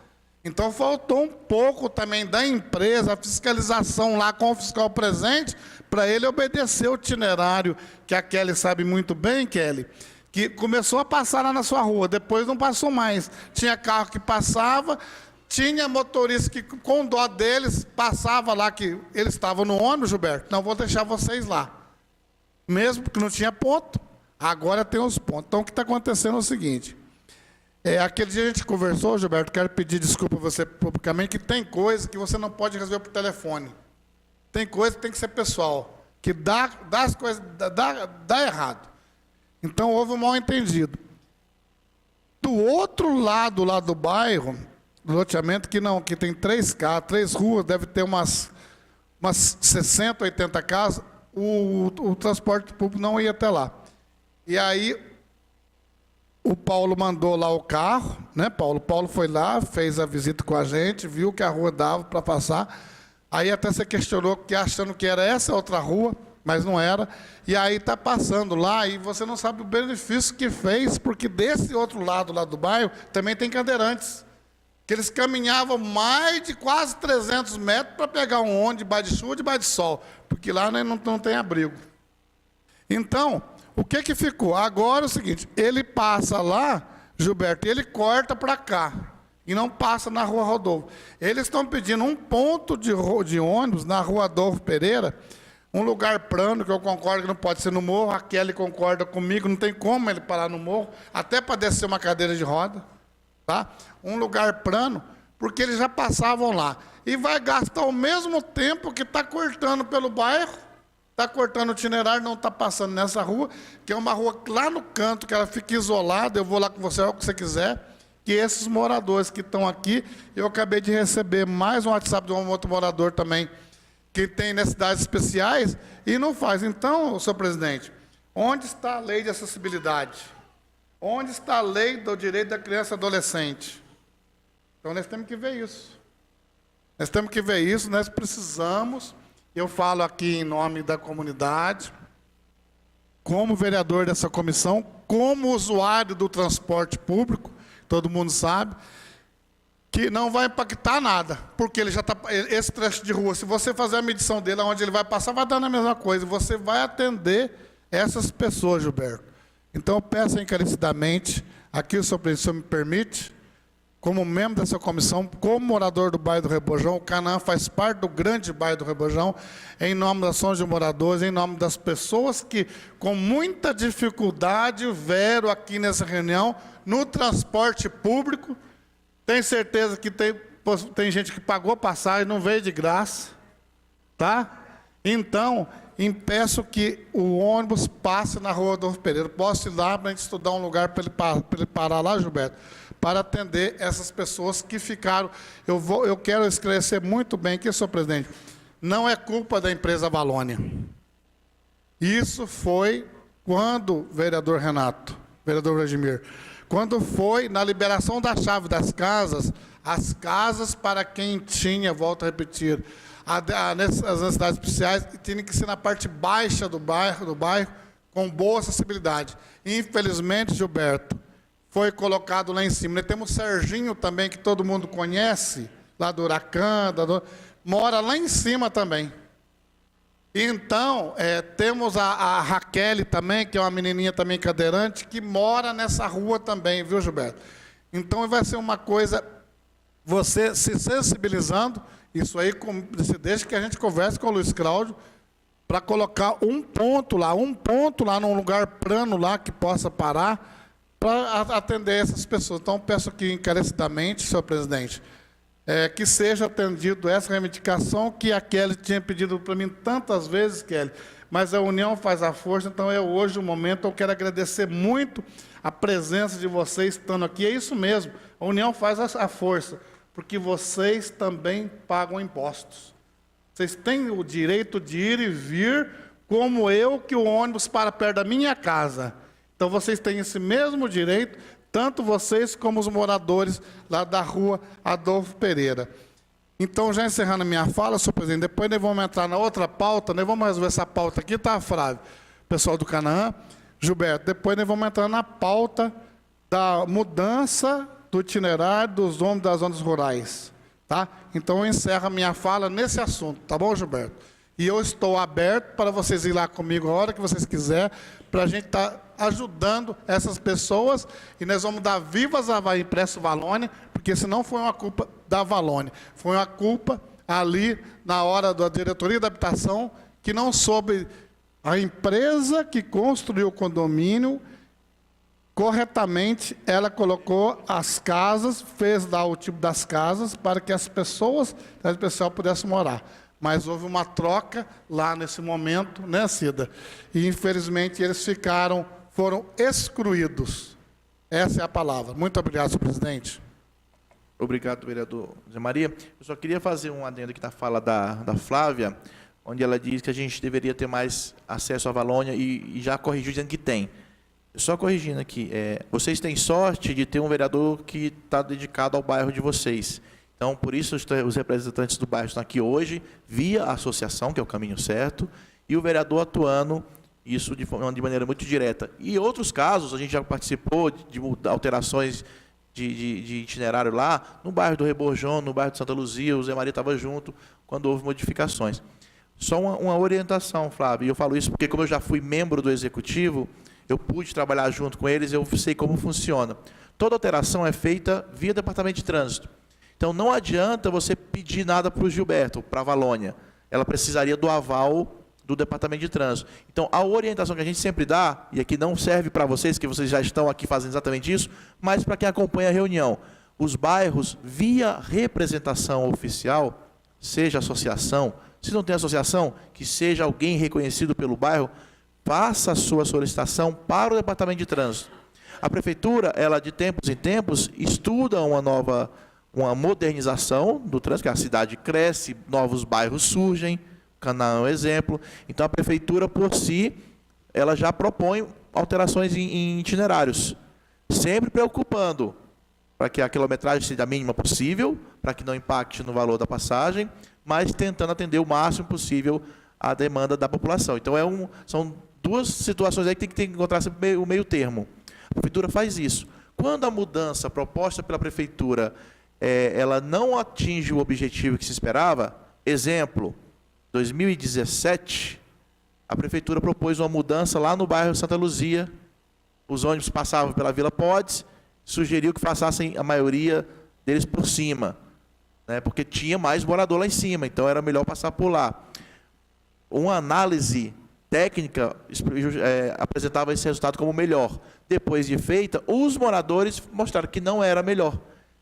Então, faltou um pouco também da empresa, a fiscalização lá com o fiscal presente, para ele obedecer o itinerário, que a Kelly sabe muito bem, Kelly, que começou a passar lá na sua rua, depois não passou mais. Tinha carro que passava, tinha motorista que, com dó deles, passava lá, que eles estavam no ônibus, Gilberto, não vou deixar vocês lá. Mesmo porque não tinha ponto, agora tem os pontos. Então, o que está acontecendo é o seguinte... aquele dia a gente conversou, Gilberto, quero pedir desculpa a você publicamente, que tem coisa que você não pode resolver por telefone. Tem coisa que tem que ser pessoal, que dá as coisas, dá errado. Então, houve um mal-entendido. Do outro lado, lá do bairro, do loteamento, que tem 3 ruas, deve ter umas 60, 80 casas, o transporte público não ia até lá. E aí... o Paulo mandou lá o carro, né, Paulo? Paulo foi lá, fez a visita com a gente, viu que a rua dava para passar. Aí até você questionou, que achando que era essa outra rua, mas não era. E aí está passando lá e você não sabe o benefício que fez, porque desse outro lado lá do bairro também tem cadeirantes. Que eles caminhavam mais de quase 300 metros para pegar um ônibus debaixo de chuva, debaixo de sol, porque lá né, não tem abrigo. Então... o que ficou? Agora é o seguinte, ele passa lá, Gilberto, e ele corta para cá, e não passa na Rua Rodolfo. Eles estão pedindo um ponto de ônibus na Rua Adolfo Pereira, um lugar plano, que eu concordo que não pode ser no morro, a Kelly concorda comigo, não tem como ele parar no morro, até para descer uma cadeira de roda, tá? Um lugar plano, porque eles já passavam lá. E vai gastar o mesmo tempo que está cortando pelo bairro, está cortando o itinerário, não está passando nessa rua, que é uma rua lá no canto, que ela fica isolada, eu vou lá com você, o que você quiser, que esses moradores que estão aqui, eu acabei de receber mais um WhatsApp de um outro morador também, que tem necessidades especiais, e não faz. Então, senhor presidente, onde está a lei de acessibilidade? Onde está a lei do direito da criança e adolescente? Então, nós temos que ver isso. Nós temos que ver isso, nós precisamos... eu falo aqui em nome da comunidade, como vereador dessa comissão, como usuário do transporte público, todo mundo sabe, que não vai impactar nada, porque ele já está, esse trecho de rua, se você fazer a medição dele, onde ele vai passar, vai dando a mesma coisa, você vai atender essas pessoas, Gilberto. Então, eu peço encarecidamente, aqui o senhor me permite, como membro dessa comissão, como morador do bairro do Rebojão, o Canaã faz parte do grande bairro do Rebojão, em nome das ações de moradores, em nome das pessoas que, com muita dificuldade, vieram aqui nessa reunião, no transporte público. Tenho certeza que tem gente que pagou passagem, não veio de graça, tá? Então, impeço que o ônibus passe na Rua Adolfo Pereira. Posso ir lá para a gente estudar um lugar para ele parar lá, Gilberto? Para atender essas pessoas que ficaram. Eu quero esclarecer muito bem que, senhor presidente, não é culpa da empresa Valônia. Isso foi quando, vereador Renato, vereador Vladimir, quando foi na liberação da chave das casas, as casas para quem tinha, volto a repetir, as necessidades especiais, tinham que ser na parte baixa do bairro, com boa acessibilidade. Infelizmente, Gilberto, foi colocado lá em cima. Nós temos o Serginho também, que todo mundo conhece, lá do Huracan, mora lá em cima também. Então, temos a Raquel também, que é uma menininha também cadeirante, que mora nessa rua também, viu, Gilberto? Então, vai ser uma coisa, você se sensibilizando, isso aí, desde que a gente converse com o Luiz Cláudio, para colocar um ponto lá num lugar plano lá, que possa parar, para atender essas pessoas. Então, peço aqui encarecidamente, senhor presidente, que seja atendido essa reivindicação que a Kelly tinha pedido para mim tantas vezes, Kelly, mas a união faz a força, então é hoje o momento. Eu quero agradecer muito a presença de vocês estando aqui. É isso mesmo, a união faz a força, porque vocês também pagam impostos. Vocês têm o direito de ir e vir, como eu, que o ônibus para perto da minha casa. Então, vocês têm esse mesmo direito, tanto vocês como os moradores lá da Rua Adolfo Pereira. Então, já encerrando a minha fala, senhor presidente, depois nós vamos entrar na outra pauta, nós vamos resolver essa pauta aqui, tá, Flávio? Pessoal do Canaã, Gilberto, depois nós vamos entrar na pauta da mudança do itinerário dos ônibus das zonas rurais. Tá? Então, eu encerro a minha fala nesse assunto, tá bom, Gilberto? E eu estou aberto para vocês ir lá comigo a hora que vocês quiserem, para a gente estar ajudando essas pessoas, e nós vamos dar vivas à Impresso Valônia, porque se não foi uma culpa da Valônia, foi uma culpa ali na hora da diretoria da habitação, que não soube, a empresa que construiu o condomínio, corretamente, ela colocou as casas, fez lá o tipo das casas, para que as pessoas, o pessoal pudesse morar. Mas houve uma troca lá nesse momento, né, Cida? E, infelizmente, eles foram excluídos. Essa é a palavra. Muito obrigado, senhor presidente. Obrigado, vereador Zé Maria. Eu só queria fazer um adendo aqui na fala da Flávia, onde ela diz que a gente deveria ter mais acesso à Valônia e já corrigiu dizendo que tem. Só corrigindo aqui, vocês têm sorte de ter um vereador que está dedicado ao bairro de vocês. Então, por isso, os representantes do bairro estão aqui hoje, via a associação, que é o caminho certo, e o vereador atuando, isso de maneira muito direta. E em outros casos, a gente já participou de alterações de itinerário lá, no bairro do Reborjão, no bairro de Santa Luzia, o Zé Maria estava junto, quando houve modificações. Só uma orientação, Flávio, e eu falo isso porque, como eu já fui membro do Executivo, eu pude trabalhar junto com eles, eu sei como funciona. Toda alteração é feita via Departamento de Trânsito. Então, não adianta você pedir nada para o Gilberto, para a Valônia. Ela precisaria do aval do Departamento de Trânsito. Então, a orientação que a gente sempre dá, e aqui não serve para vocês, que vocês já estão aqui fazendo exatamente isso, mas para quem acompanha a reunião. Os bairros, via representação oficial, seja associação, se não tem associação, que seja alguém reconhecido pelo bairro, faça a sua solicitação para o Departamento de Trânsito. A Prefeitura, ela de tempos em tempos, estuda uma modernização do trânsito, que a cidade cresce, novos bairros surgem, Canaã é um exemplo. Então, a Prefeitura, por si, ela já propõe alterações em itinerários, sempre preocupando para que a quilometragem seja a mínima possível, para que não impacte no valor da passagem, mas tentando atender o máximo possível a demanda da população. Então, são duas situações aí que tem que encontrar sempre o meio termo. A Prefeitura faz isso. Quando a mudança proposta pela Prefeitura ela não atinge o objetivo que se esperava, exemplo, 2017, a Prefeitura propôs uma mudança lá no bairro Santa Luzia, os ônibus passavam pela Vila Podes, sugeriu que passassem a maioria deles por cima, né, porque tinha mais morador lá em cima, então era melhor passar por lá. Uma análise técnica apresentava esse resultado como melhor. Depois de feita, os moradores mostraram que não era melhor.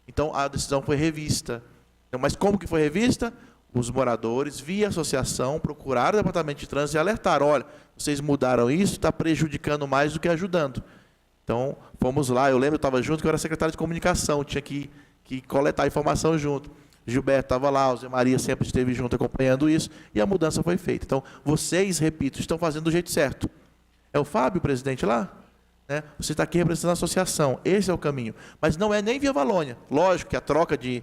Então, a decisão foi revista. Então, mas como que foi revista? Os moradores, via associação, procuraram o Departamento de Trânsito e alertaram, olha, vocês mudaram isso, está prejudicando mais do que ajudando. Então, fomos lá, eu lembro, eu estava junto, que eu era secretário de comunicação, tinha que coletar informação junto. Gilberto estava lá, o Zé Maria sempre esteve junto acompanhando isso, e a mudança foi feita. Então, vocês, repito, estão fazendo do jeito certo. É o Fábio, o presidente lá? Né? Você está aqui representando a associação, esse é o caminho. Mas não é nem via Valônia. Lógico que a troca de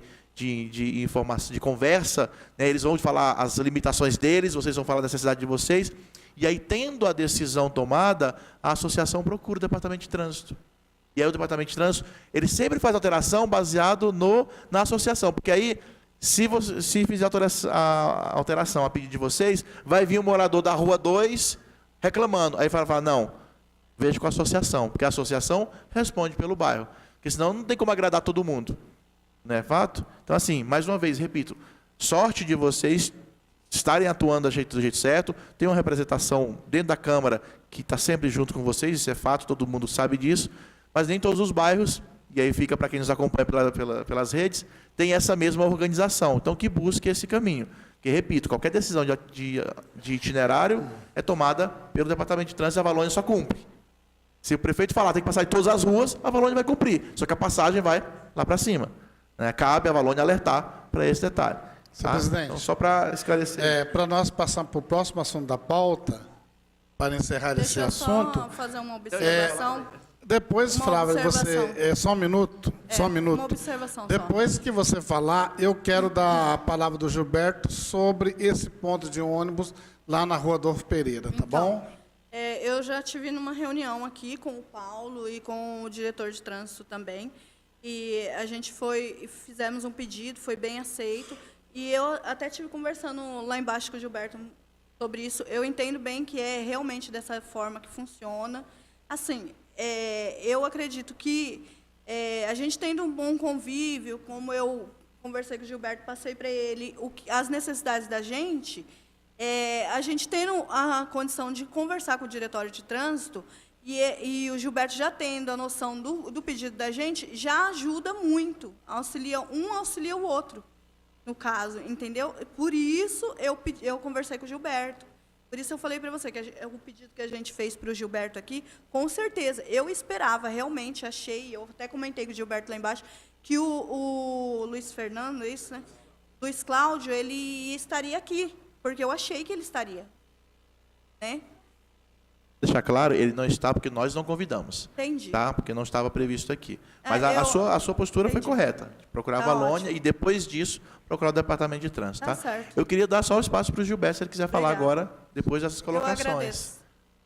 informação, de conversa, né, eles vão falar as limitações deles, vocês vão falar da necessidade de vocês, e aí, tendo a decisão tomada, a associação procura o Departamento de Trânsito. E aí o Departamento de Trânsito, ele sempre faz alteração baseado na associação, porque aí, se fizer a alteração a pedido de vocês, vai vir um morador da Rua 2 reclamando. Aí fala, não, veja com a associação, porque a associação responde pelo bairro, porque senão não tem como agradar todo mundo. Não é fato? Então, assim, mais uma vez, repito, sorte de vocês estarem atuando do jeito certo, tem uma representação dentro da Câmara que está sempre junto com vocês, isso é fato, todo mundo sabe disso, mas nem todos os bairros, e aí fica para quem nos acompanha pelas redes, tem essa mesma organização. Então, que busque esse caminho. Que, repito, qualquer decisão de itinerário é tomada pelo Departamento de Trânsito e a Valônia só cumpre. Se o prefeito falar tem que passar em todas as ruas, a Valônia vai cumprir, só que a passagem vai lá para cima. Né? Cabe a Valônia alertar para esse detalhe. Senhor presidente, então, só para esclarecer. Para nós passarmos para o próximo assunto da pauta, para encerrar esse assunto. Deixa eu só fazer uma observação. Depois, Flávia, você... só um minuto. Só um minuto. Uma observação Depois que você falar, eu quero dar a palavra do Gilberto sobre esse ponto de ônibus lá na Rua Adolfo Pereira, tá bom? Eu já tive numa reunião aqui com o Paulo e com o diretor de trânsito também, E a gente foi e fizemos um pedido, foi bem aceito. E eu até estive conversando lá embaixo com o Gilberto sobre isso. Eu entendo bem que é realmente dessa forma que funciona. Assim, eu acredito que a gente tendo um bom convívio, como eu conversei com o Gilberto, passei para ele as necessidades da gente, a gente tendo a condição de conversar com o diretório de trânsito, e o Gilberto já tendo a noção do pedido da gente, já ajuda muito, auxilia o outro, no caso, entendeu? Por isso eu conversei com o Gilberto. Por isso eu falei para você que o pedido que a gente fez para o Gilberto aqui, com certeza, eu esperava, realmente, achei, eu até comentei com o Gilberto lá embaixo, que o Luiz Fernando, isso, né? Luiz Cláudio, ele estaria aqui, porque eu achei que ele estaria. Né? Deixar claro, ele não está porque nós não convidamos. Entendi. Tá? Porque não estava previsto aqui. Mas a sua postura foi correta. Procurar a Valônia e, depois disso, procurar o Departamento de Trânsito. Tá? Certo. Eu queria dar só o espaço para o Gilberto, se ele quiser falar agora, depois dessas Eu colocações. agradeço.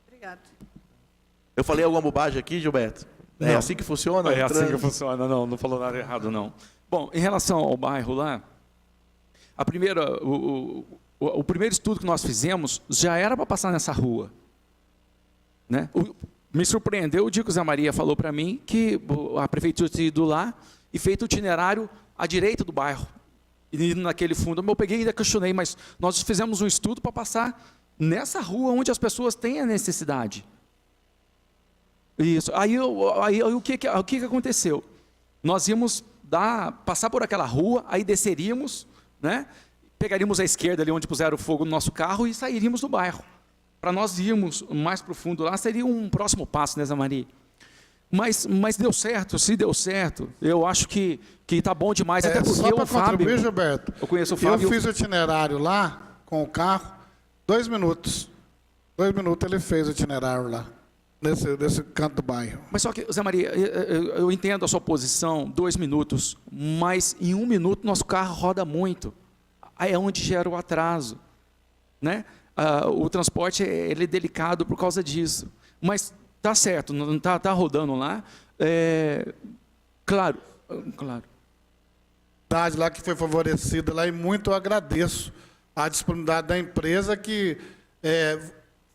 Obrigada. Eu falei alguma bobagem aqui, Gilberto? É Não. assim que funciona? É o assim trânsito? que funciona, não falou nada errado, não. Bom, em relação ao bairro lá, o primeiro estudo que nós fizemos já era para passar nessa rua. Né? Me surpreendeu o dia que o Zé Maria falou para mim que a prefeitura tinha ido lá e feito o itinerário à direita do bairro. E naquele fundo, eu peguei e ainda questionei, mas nós fizemos um estudo para passar nessa rua onde as pessoas têm a necessidade. Isso. Aí o que aconteceu? Nós íamos passar por aquela rua, aí desceríamos, né? Pegaríamos a esquerda ali onde puseram fogo no nosso carro e sairíamos do bairro. Para nós irmos mais para o fundo lá, seria um próximo passo, né, Zé Maria? Mas deu certo, se deu certo, eu acho que está bom demais, até porque só para o Fábio... contribuir, Gilberto, Eu conheço o Fábio... eu fiz o itinerário lá, com o carro, 2 minutos. 2 minutos ele fez o itinerário lá, nesse canto do bairro. Mas só que, Zé Maria, eu entendo a sua posição, 2 minutos, mas em 1 minuto nosso carro roda muito. Aí é onde gera o atraso, né? O transporte ele é delicado por causa disso. Mas tá certo, não tá rodando lá. Claro. Lá que foi favorecida lá, e muito eu agradeço a disponibilidade da empresa, que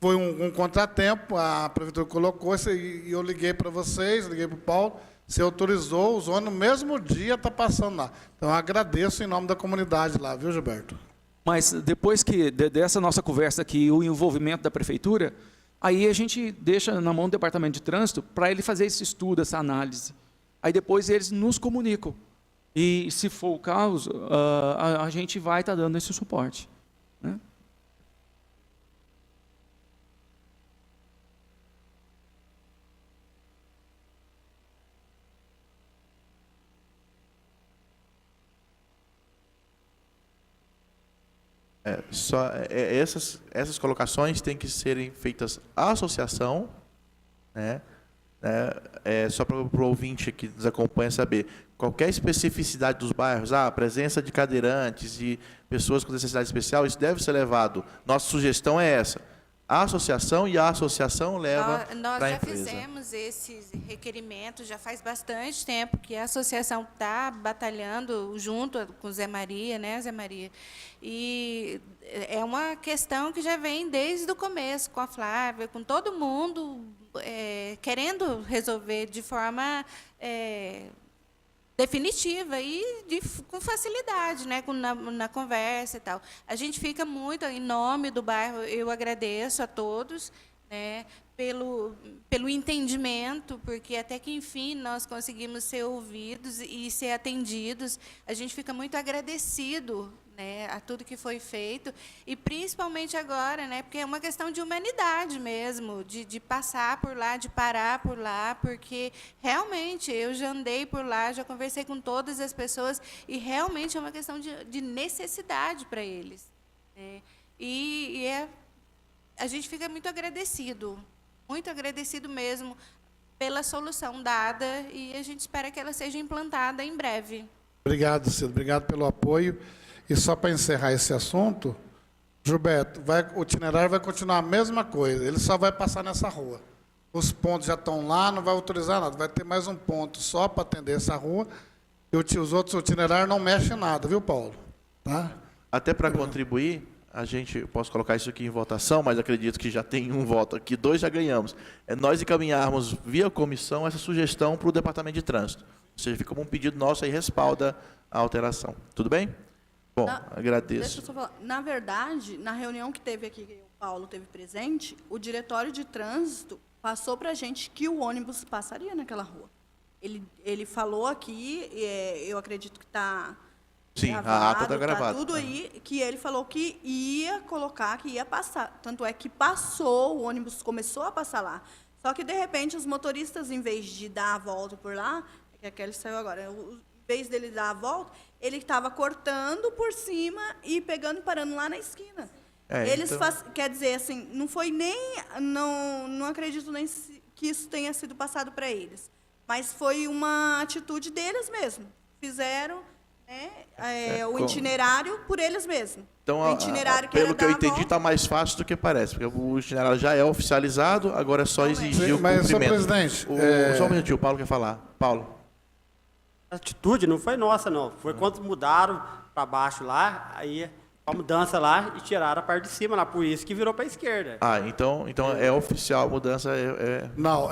foi um contratempo, a prefeitura colocou, e eu liguei para vocês, liguei para o Paulo, você autorizou, os ônibus no mesmo dia está passando lá. Então eu agradeço em nome da comunidade lá, viu, Gilberto? Mas depois dessa nossa conversa aqui, o envolvimento da prefeitura, aí a gente deixa na mão do Departamento de Trânsito para ele fazer esse estudo, essa análise. Aí depois eles nos comunicam. E se for o caso, a gente vai estar dando esse suporte. Né? Essas colocações têm que serem feitas à associação, né? Só para o ouvinte que nos acompanha saber, qualquer especificidade dos bairros, a presença de cadeirantes e pessoas com necessidade especial, isso deve ser levado. Nossa sugestão é essa. A associação, e a associação leva para a Nós já empresa. fizemos esses requerimentos, já faz bastante tempo que a associação está batalhando junto com o Zé Maria, né, Zé Maria? E é uma questão que já vem desde o começo, com a Flávia, com todo mundo querendo resolver de forma definitiva e com facilidade, né, na conversa e tal. A gente fica muito, em nome do bairro, eu agradeço a todos, né, pelo entendimento, porque até que, enfim, nós conseguimos ser ouvidos e ser atendidos. A gente fica muito agradecido, né, a tudo que foi feito, e principalmente agora, né, porque é uma questão de humanidade mesmo, de passar por lá, de parar por lá, porque realmente eu já andei por lá, já conversei com todas as pessoas, e realmente é uma questão de necessidade para eles. Né? A gente fica muito agradecido mesmo pela solução dada, e a gente espera que ela seja implantada em breve. Obrigado, Cida. Obrigado pelo apoio. E só para encerrar esse assunto, Gilberto, o itinerário vai continuar a mesma coisa, ele só vai passar nessa rua. os pontos já estão lá, não vai autorizar nada. Vai ter mais um ponto só para atender essa rua. E os outros itinerários não mexem em nada, viu, Paulo? Tá? Até para contribuir, eu posso colocar isso aqui em votação, mas acredito que já tem um voto aqui, 2 já ganhamos. É nós encaminharmos via comissão essa sugestão para o Departamento de Trânsito. Ou seja, fica como um pedido nosso e respalda a alteração. Tudo bem? Bom, agradeço. Deixa eu só falar. Na verdade, na reunião que teve aqui, que o Paulo teve presente, o Diretório de Trânsito passou para a gente que o ônibus passaria naquela rua. Ele falou aqui, eu acredito que está Sim, a ata está gravada. Tudo aí, que ele falou que ia colocar, que ia passar. Tanto é que passou, o ônibus começou a passar lá. Só que, de repente, os motoristas, em vez de dar a volta por lá, é que aquele saiu agora, em vez dele dar a volta, ele estava cortando por cima e pegando e parando lá na esquina. Quer dizer, assim, não foi nem... Não acredito nem que isso tenha sido passado para eles. Mas foi uma atitude deles mesmo. Fizeram o itinerário por eles mesmos. Então, o itinerário pelo que eu entendi, está mais fácil do que parece, porque o itinerário já é oficializado, agora é só exigir o mas, cumprimento. senhor presidente... Só um minutinho, o Paulo quer falar. Paulo. A atitude não foi nossa, não. Foi quando mudaram para baixo lá, aí a mudança lá e tiraram a parte de cima lá, por isso que virou para a esquerda. Então é oficial, a mudança Não.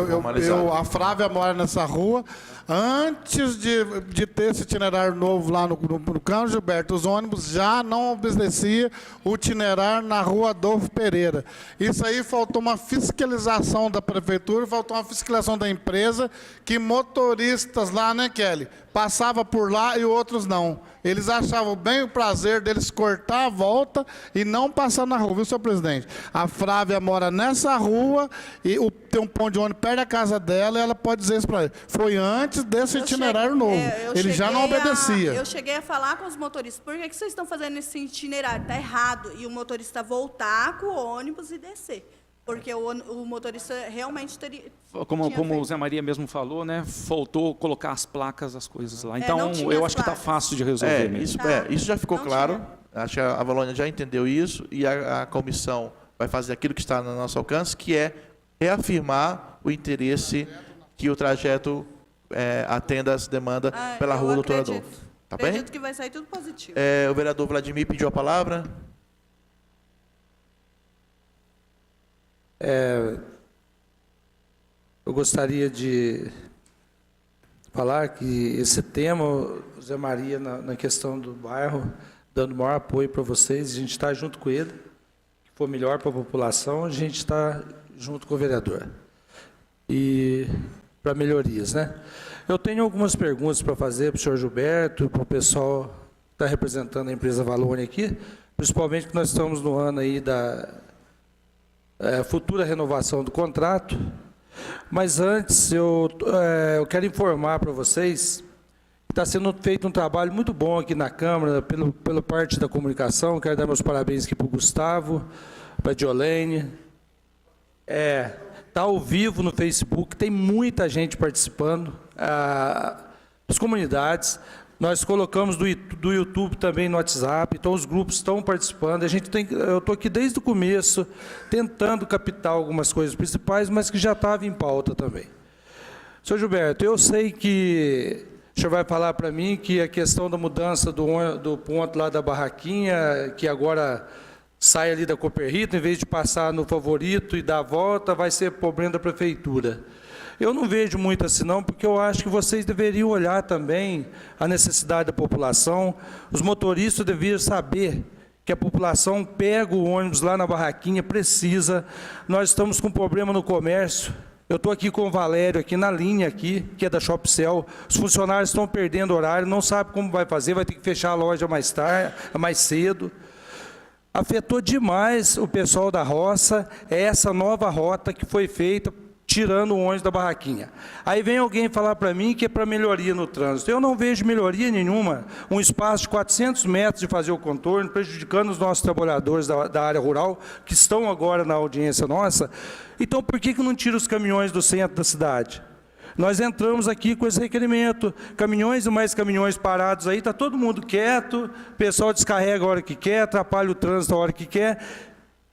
formalizada. A Flávia mora nessa rua. Antes de ter esse itinerário novo lá no Carlos Gilberto, os ônibus já não obedeciam o itinerário na rua Adolfo Pereira. Isso aí faltou uma fiscalização da prefeitura, faltou uma fiscalização da empresa, que motoristas lá, né, Kelly, passava por lá e outros não. Eles achavam bem o prazer deles cortar a volta e não passar na rua, viu, senhor presidente? A Flávia mora nessa rua e tem um ponto de ônibus perto da casa dela e ela pode dizer isso para ele. Foi antes desse itinerário novo. Ele já não obedecia. Eu cheguei a falar com os motoristas, por que vocês estão fazendo esse itinerário? Está errado. E o motorista voltar com o ônibus e descer. Porque o motorista realmente teria... Como o Zé Maria mesmo falou, né? Faltou colocar as placas, as coisas lá. Então, eu acho que está fácil de resolver mesmo. Isso já ficou claro. Acho que a Valônia já entendeu isso e a comissão vai fazer aquilo que está no nosso alcance, que é reafirmar o interesse que o trajeto atenda às demandas pela rua Doutor Adolfo. Tá bem? Acredito que vai sair tudo positivo. O vereador Vladimir pediu a palavra. Eu gostaria de falar que esse tema, o Zé Maria, na questão do bairro, dando maior apoio para vocês, a gente está junto com ele, que for melhor para a população, a gente está junto com o vereador. E para melhorias, né? Eu tenho algumas perguntas para fazer para o senhor Gilberto, para o pessoal que está representando a empresa Valônia aqui, principalmente que nós estamos no ano aí da futura renovação do contrato. Mas antes, eu quero informar para vocês que está sendo feito um trabalho muito bom aqui na Câmara, pela parte da comunicação. Quero dar meus parabéns aqui para o Gustavo, para a Diolene. Está ao vivo no Facebook, tem muita gente participando, as comunidades. Nós colocamos do YouTube também no WhatsApp, então os grupos estão participando. Eu estou aqui desde o começo, tentando captar algumas coisas principais, mas que já estava em pauta também. Senhor Gilberto, eu sei que o senhor vai falar para mim que a questão da mudança do ponto lá da barraquinha, que agora sai ali da Cooperrito, em vez de passar no Favorito e dar a volta, vai ser problema da prefeitura. Eu não vejo muito assim não, porque eu acho que vocês deveriam olhar também a necessidade da população. Os motoristas deveriam saber que a população pega o ônibus lá na barraquinha, precisa. Nós estamos com problema no comércio. Eu estou aqui com o Valério, aqui na linha, aqui, que é da Shopcel. Os funcionários estão perdendo horário, não sabem como vai fazer, vai ter que fechar a loja mais tarde, mais cedo. Afetou demais o pessoal da roça, essa nova rota que foi feita, tirando o ônibus da barraquinha. Aí vem alguém falar para mim que é para melhoria no trânsito. Eu não vejo melhoria nenhuma. Um espaço de 400 metros de fazer o contorno, prejudicando os nossos trabalhadores da área rural, que estão agora na audiência nossa. Então, por que não tira os caminhões do centro da cidade? Nós entramos aqui com esse requerimento, caminhões e mais caminhões parados aí, está todo mundo quieto, o pessoal descarrega a hora que quer, atrapalha o trânsito a hora que quer.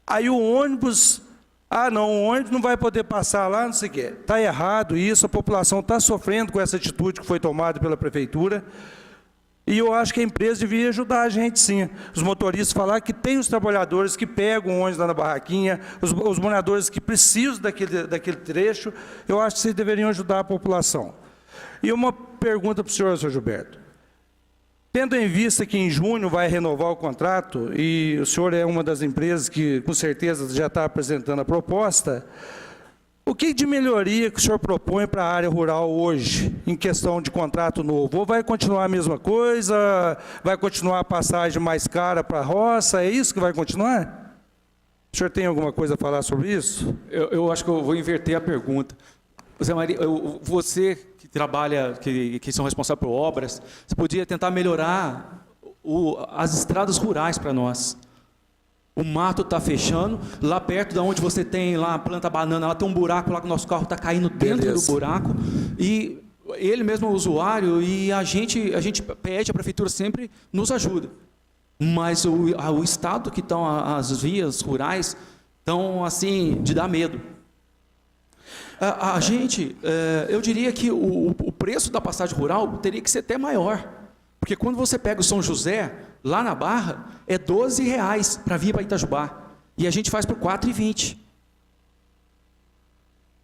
Aí o ônibus Ah, não, o ônibus não vai poder passar lá, não sei o quê. Está errado isso, a população está sofrendo com essa atitude que foi tomada pela prefeitura. E eu acho que a empresa devia ajudar a gente, sim. Os motoristas falar que tem os trabalhadores que pegam o ônibus lá na barraquinha, os moradores que precisam daquele trecho, eu acho que vocês deveriam ajudar a população. E uma pergunta para o senhor Gilberto. Tendo em vista que em junho vai renovar o contrato, e o senhor é uma das empresas que, com certeza, já está apresentando a proposta, o que de melhoria que o senhor propõe para a área rural hoje, em questão de contrato novo? Ou vai continuar a mesma coisa? Vai continuar a passagem mais cara para a roça? É isso que vai continuar? O senhor tem alguma coisa a falar sobre isso? Eu acho que eu vou inverter a pergunta. Zé Maria, você que trabalha, que são responsáveis por obras, você podia tentar melhorar as estradas rurais para nós. O mato está fechando, lá perto de onde você tem lá a planta banana, lá tem um buraco lá que o nosso carro está caindo dentro do buraco, e ele mesmo é o usuário, e a gente pede, a prefeitura sempre nos ajuda. Mas o estado que estão as vias rurais estão assim, de dar medo. A gente, eu diria que o preço da passagem rural teria que ser até maior. Porque quando você pega o São José, lá na Barra, é R$12 para vir para Itajubá. E a gente faz por R$4,20.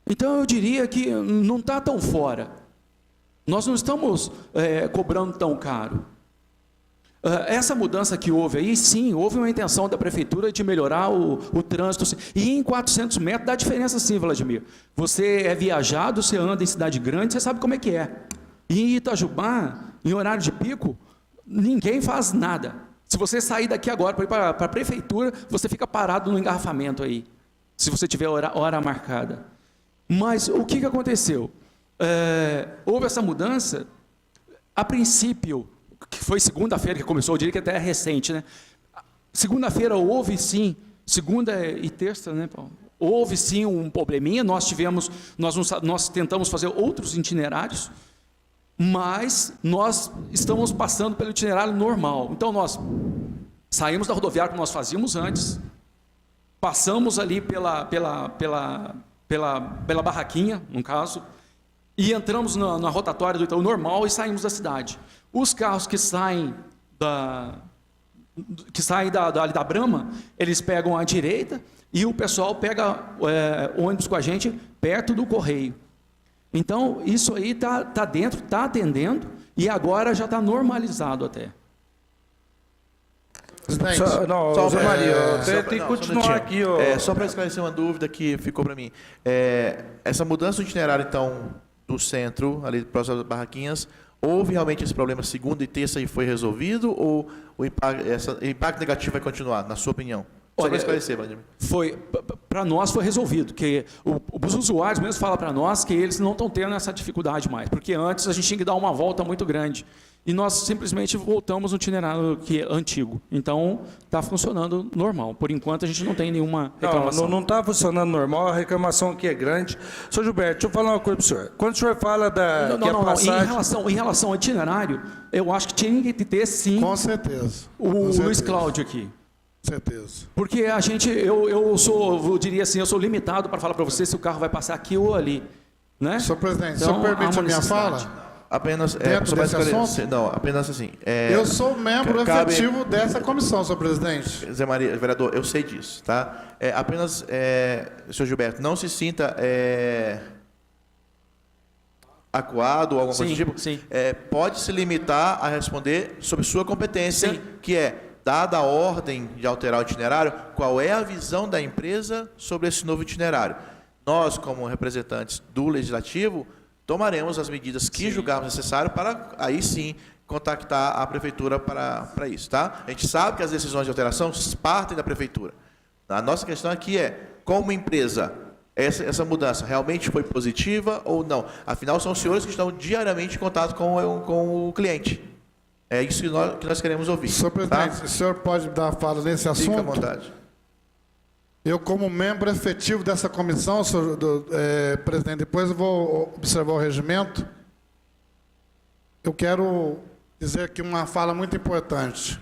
Então eu diria que não está tão fora. Nós não estamos cobrando tão caro. Essa mudança que houve aí, sim, houve uma intenção da prefeitura de melhorar o trânsito. Sim. E em 400 metros dá diferença sim, Vladimir. Você é viajado, você anda em cidade grande, você sabe como é que é. E em Itajubá, em horário de pico, ninguém faz nada. Se você sair daqui agora para ir para a prefeitura, você fica parado no engarrafamento aí, se você tiver hora marcada. Mas o que aconteceu? Houve essa mudança, a princípio, que foi segunda-feira que começou, eu diria que até é recente, né? Segunda-feira houve sim, segunda e terça, né, Paulo? Houve sim um probleminha, nós tentamos fazer outros itinerários, mas nós estamos passando pelo itinerário normal. Então nós saímos da rodoviária que nós fazíamos antes, passamos ali pela barraquinha, no caso, e entramos na rotatória do Itaú normal e saímos da cidade. Os carros que saem da Brama, eles pegam à direita e o pessoal pega ônibus com a gente perto do Correio. Então, isso aí está dentro, está atendendo, e agora já está normalizado até. Zé Maria, eu tenho que continuar aqui. Só para esclarecer uma dúvida que ficou para mim. Essa mudança do itinerário, então, do centro, ali próximo das barraquinhas, houve realmente esse problema segunda e terça e foi resolvido, ou o impacto negativo vai continuar, na sua opinião? Só para esclarecer, Vladimir. Para nós foi resolvido, porque os usuários mesmo falam para nós que eles não estão tendo essa dificuldade mais, porque antes a gente tinha que dar uma volta muito grande, e nós simplesmente voltamos no itinerário que é antigo. Então, está funcionando normal. Por enquanto, a gente não tem nenhuma reclamação. Não está funcionando normal, a reclamação aqui é grande. Senhor Gilberto, deixa eu falar uma coisa para o senhor. Quando o senhor fala da passagem... Em relação ao itinerário, eu acho que tinha que ter, sim... Com certeza. O Luiz Cláudio aqui. Certeza. Porque a gente, eu diria assim, eu sou limitado para falar para você se o carro vai passar aqui ou ali, né? Senhor presidente, então, o senhor permite a minha fala? Apenas dentro desse assunto? Não, apenas assim. Eu sou membro efetivo dessa comissão, senhor presidente. Zé Maria, vereador, eu sei disso, tá? Senhor Gilberto, não se sinta acuado ou alguma coisa do tipo. Sim. Pode se limitar a responder sobre sua competência, que é, dada a ordem de alterar o itinerário, qual é a visão da empresa sobre esse novo itinerário. Nós, como representantes do Legislativo, tomaremos as medidas que julgarmos necessário para, aí sim, contactar a Prefeitura para isso, tá? A gente sabe que as decisões de alteração partem da Prefeitura. A nossa questão aqui é, como empresa, essa mudança realmente foi positiva ou não? Afinal, são os senhores que estão diariamente em contato com o cliente. É isso que nós queremos ouvir. Senhor presidente, tá? o senhor pode dar fala nesse assunto? Fique à vontade. Eu, como membro efetivo dessa comissão, senhor presidente, depois eu vou observar o regimento. Eu quero dizer aqui uma fala muito importante.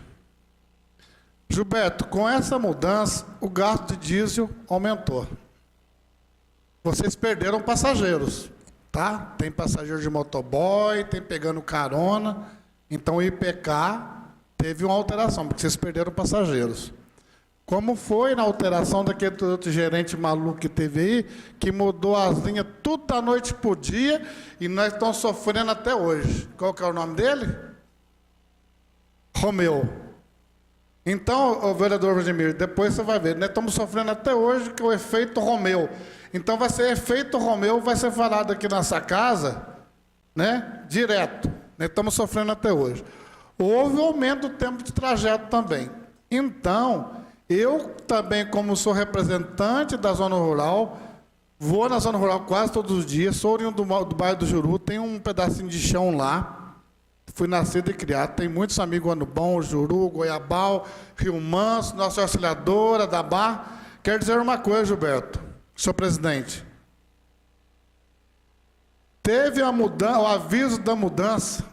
Gilberto, com essa mudança, o gasto de diesel aumentou. vocês perderam passageiros, tá? Tem passageiro de motoboy, tem pegando carona. Então o IPK teve uma alteração, porque vocês perderam passageiros. Como foi na alteração daquele outro gerente maluco que teve aí, que mudou as linhas tudo da noite para o dia, e nós estamos sofrendo até hoje. Qual que é o nome dele? Romeu. Então, o vereador Vladimir, depois você vai ver, nós estamos sofrendo até hoje que é o efeito Romeu. Então, vai ser efeito Romeu, vai ser falado aqui nessa casa, né, direto. Nós estamos sofrendo até hoje. Houve um aumento do tempo de trajeto também. Então, eu também, como sou representante da zona rural, vou na zona rural quase todos os dias, sou oriundo do bairro do Juru, tenho um pedacinho de chão lá, fui nascido e criado, tenho muitos amigos Ano Bom, Juru, Goiabal, Rio Manso, Nossa Auxiliadora, da Barra. Quero dizer uma coisa, Gilberto, senhor presidente. Teve a mudança, o aviso da mudança.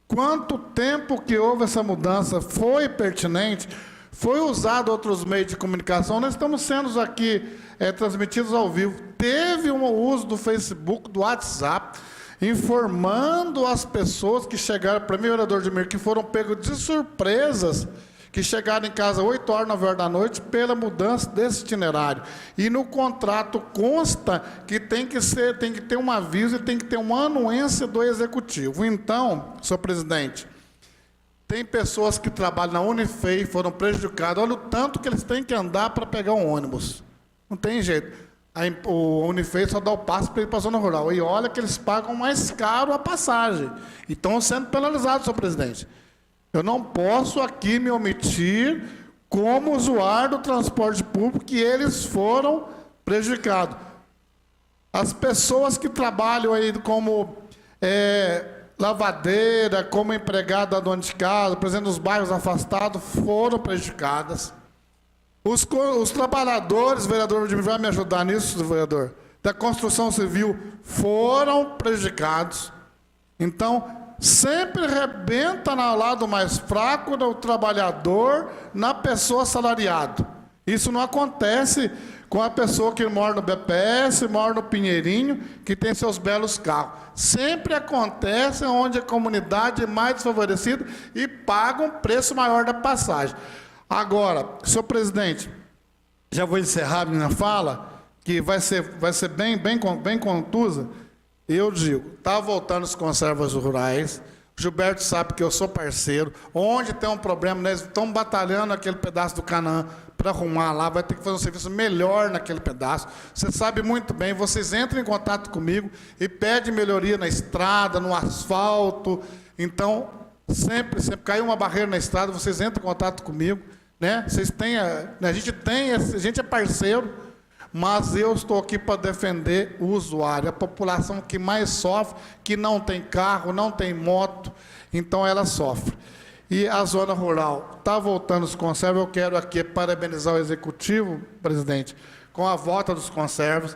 Quanto tempo que houve essa mudança? Foi pertinente? Foi usado outros meios de comunicação? Nós estamos sendo aqui transmitidos ao vivo. Teve um uso do Facebook, do WhatsApp, informando as pessoas que chegaram, para mim, vereador Edmir, que foram pegos de surpresas, que chegaram em casa 8 horas, 9 horas da noite, pela mudança desse itinerário. E no contrato consta que tem que ter um aviso e tem que ter uma anuência do executivo. Então, senhor presidente, tem pessoas que trabalham na Unifei, foram prejudicadas, olha o tanto que eles têm que andar para pegar um ônibus. Não tem jeito. O Unifei só dá o passe para ir para a zona rural. E olha que eles pagam mais caro a passagem. E estão sendo penalizados, senhor presidente. Eu não posso aqui me omitir como usuário do transporte público que eles foram prejudicados. As pessoas que trabalham aí como lavadeira, como empregada dona de casa, por exemplo, nos bairros afastados, foram prejudicadas. Os trabalhadores, vereador, vai me ajudar nisso, vereador, da construção civil, foram prejudicados. Então, sempre rebenta no lado mais fraco do trabalhador, na pessoa assalariada. Isso não acontece com a pessoa que mora no BPS, mora no Pinheirinho, que tem seus belos carros. Sempre acontece onde a comunidade é mais desfavorecida e paga um preço maior da passagem. Agora, senhor presidente, já vou encerrar a minha fala, que vai ser bem contusa. Eu digo, está voltando os conservas rurais, Gilberto sabe que eu sou parceiro, onde tem um problema, nós estamos batalhando aquele pedaço do Canaã para arrumar lá, vai ter que fazer um serviço melhor naquele pedaço. Você sabe muito bem, vocês entram em contato comigo e pedem melhoria na estrada, no asfalto. Então, sempre caiu uma barreira na estrada, vocês entram em contato comigo, né? Vocês têm, a gente é parceiro, mas eu estou aqui para defender o usuário, a população que mais sofre, que não tem carro, não tem moto, então ela sofre. E a zona rural está voltando os conservas. Eu quero aqui parabenizar o executivo, presidente, com a volta dos conservas.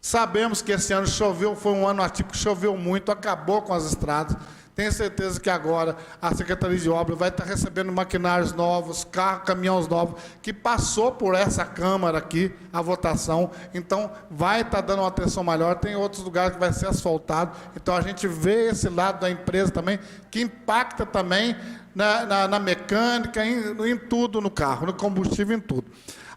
Sabemos que esse ano choveu, foi um ano atípico, choveu muito, acabou com as estradas. Tenho certeza que agora a Secretaria de Obras vai estar recebendo maquinários novos, carros, caminhões novos, que passou por essa Câmara aqui, a votação. Então, vai estar dando uma atenção maior. Tem outros lugares que vai ser asfaltado. Então, a gente vê esse lado da empresa também, que impacta também na mecânica, em tudo no carro, no combustível, em tudo.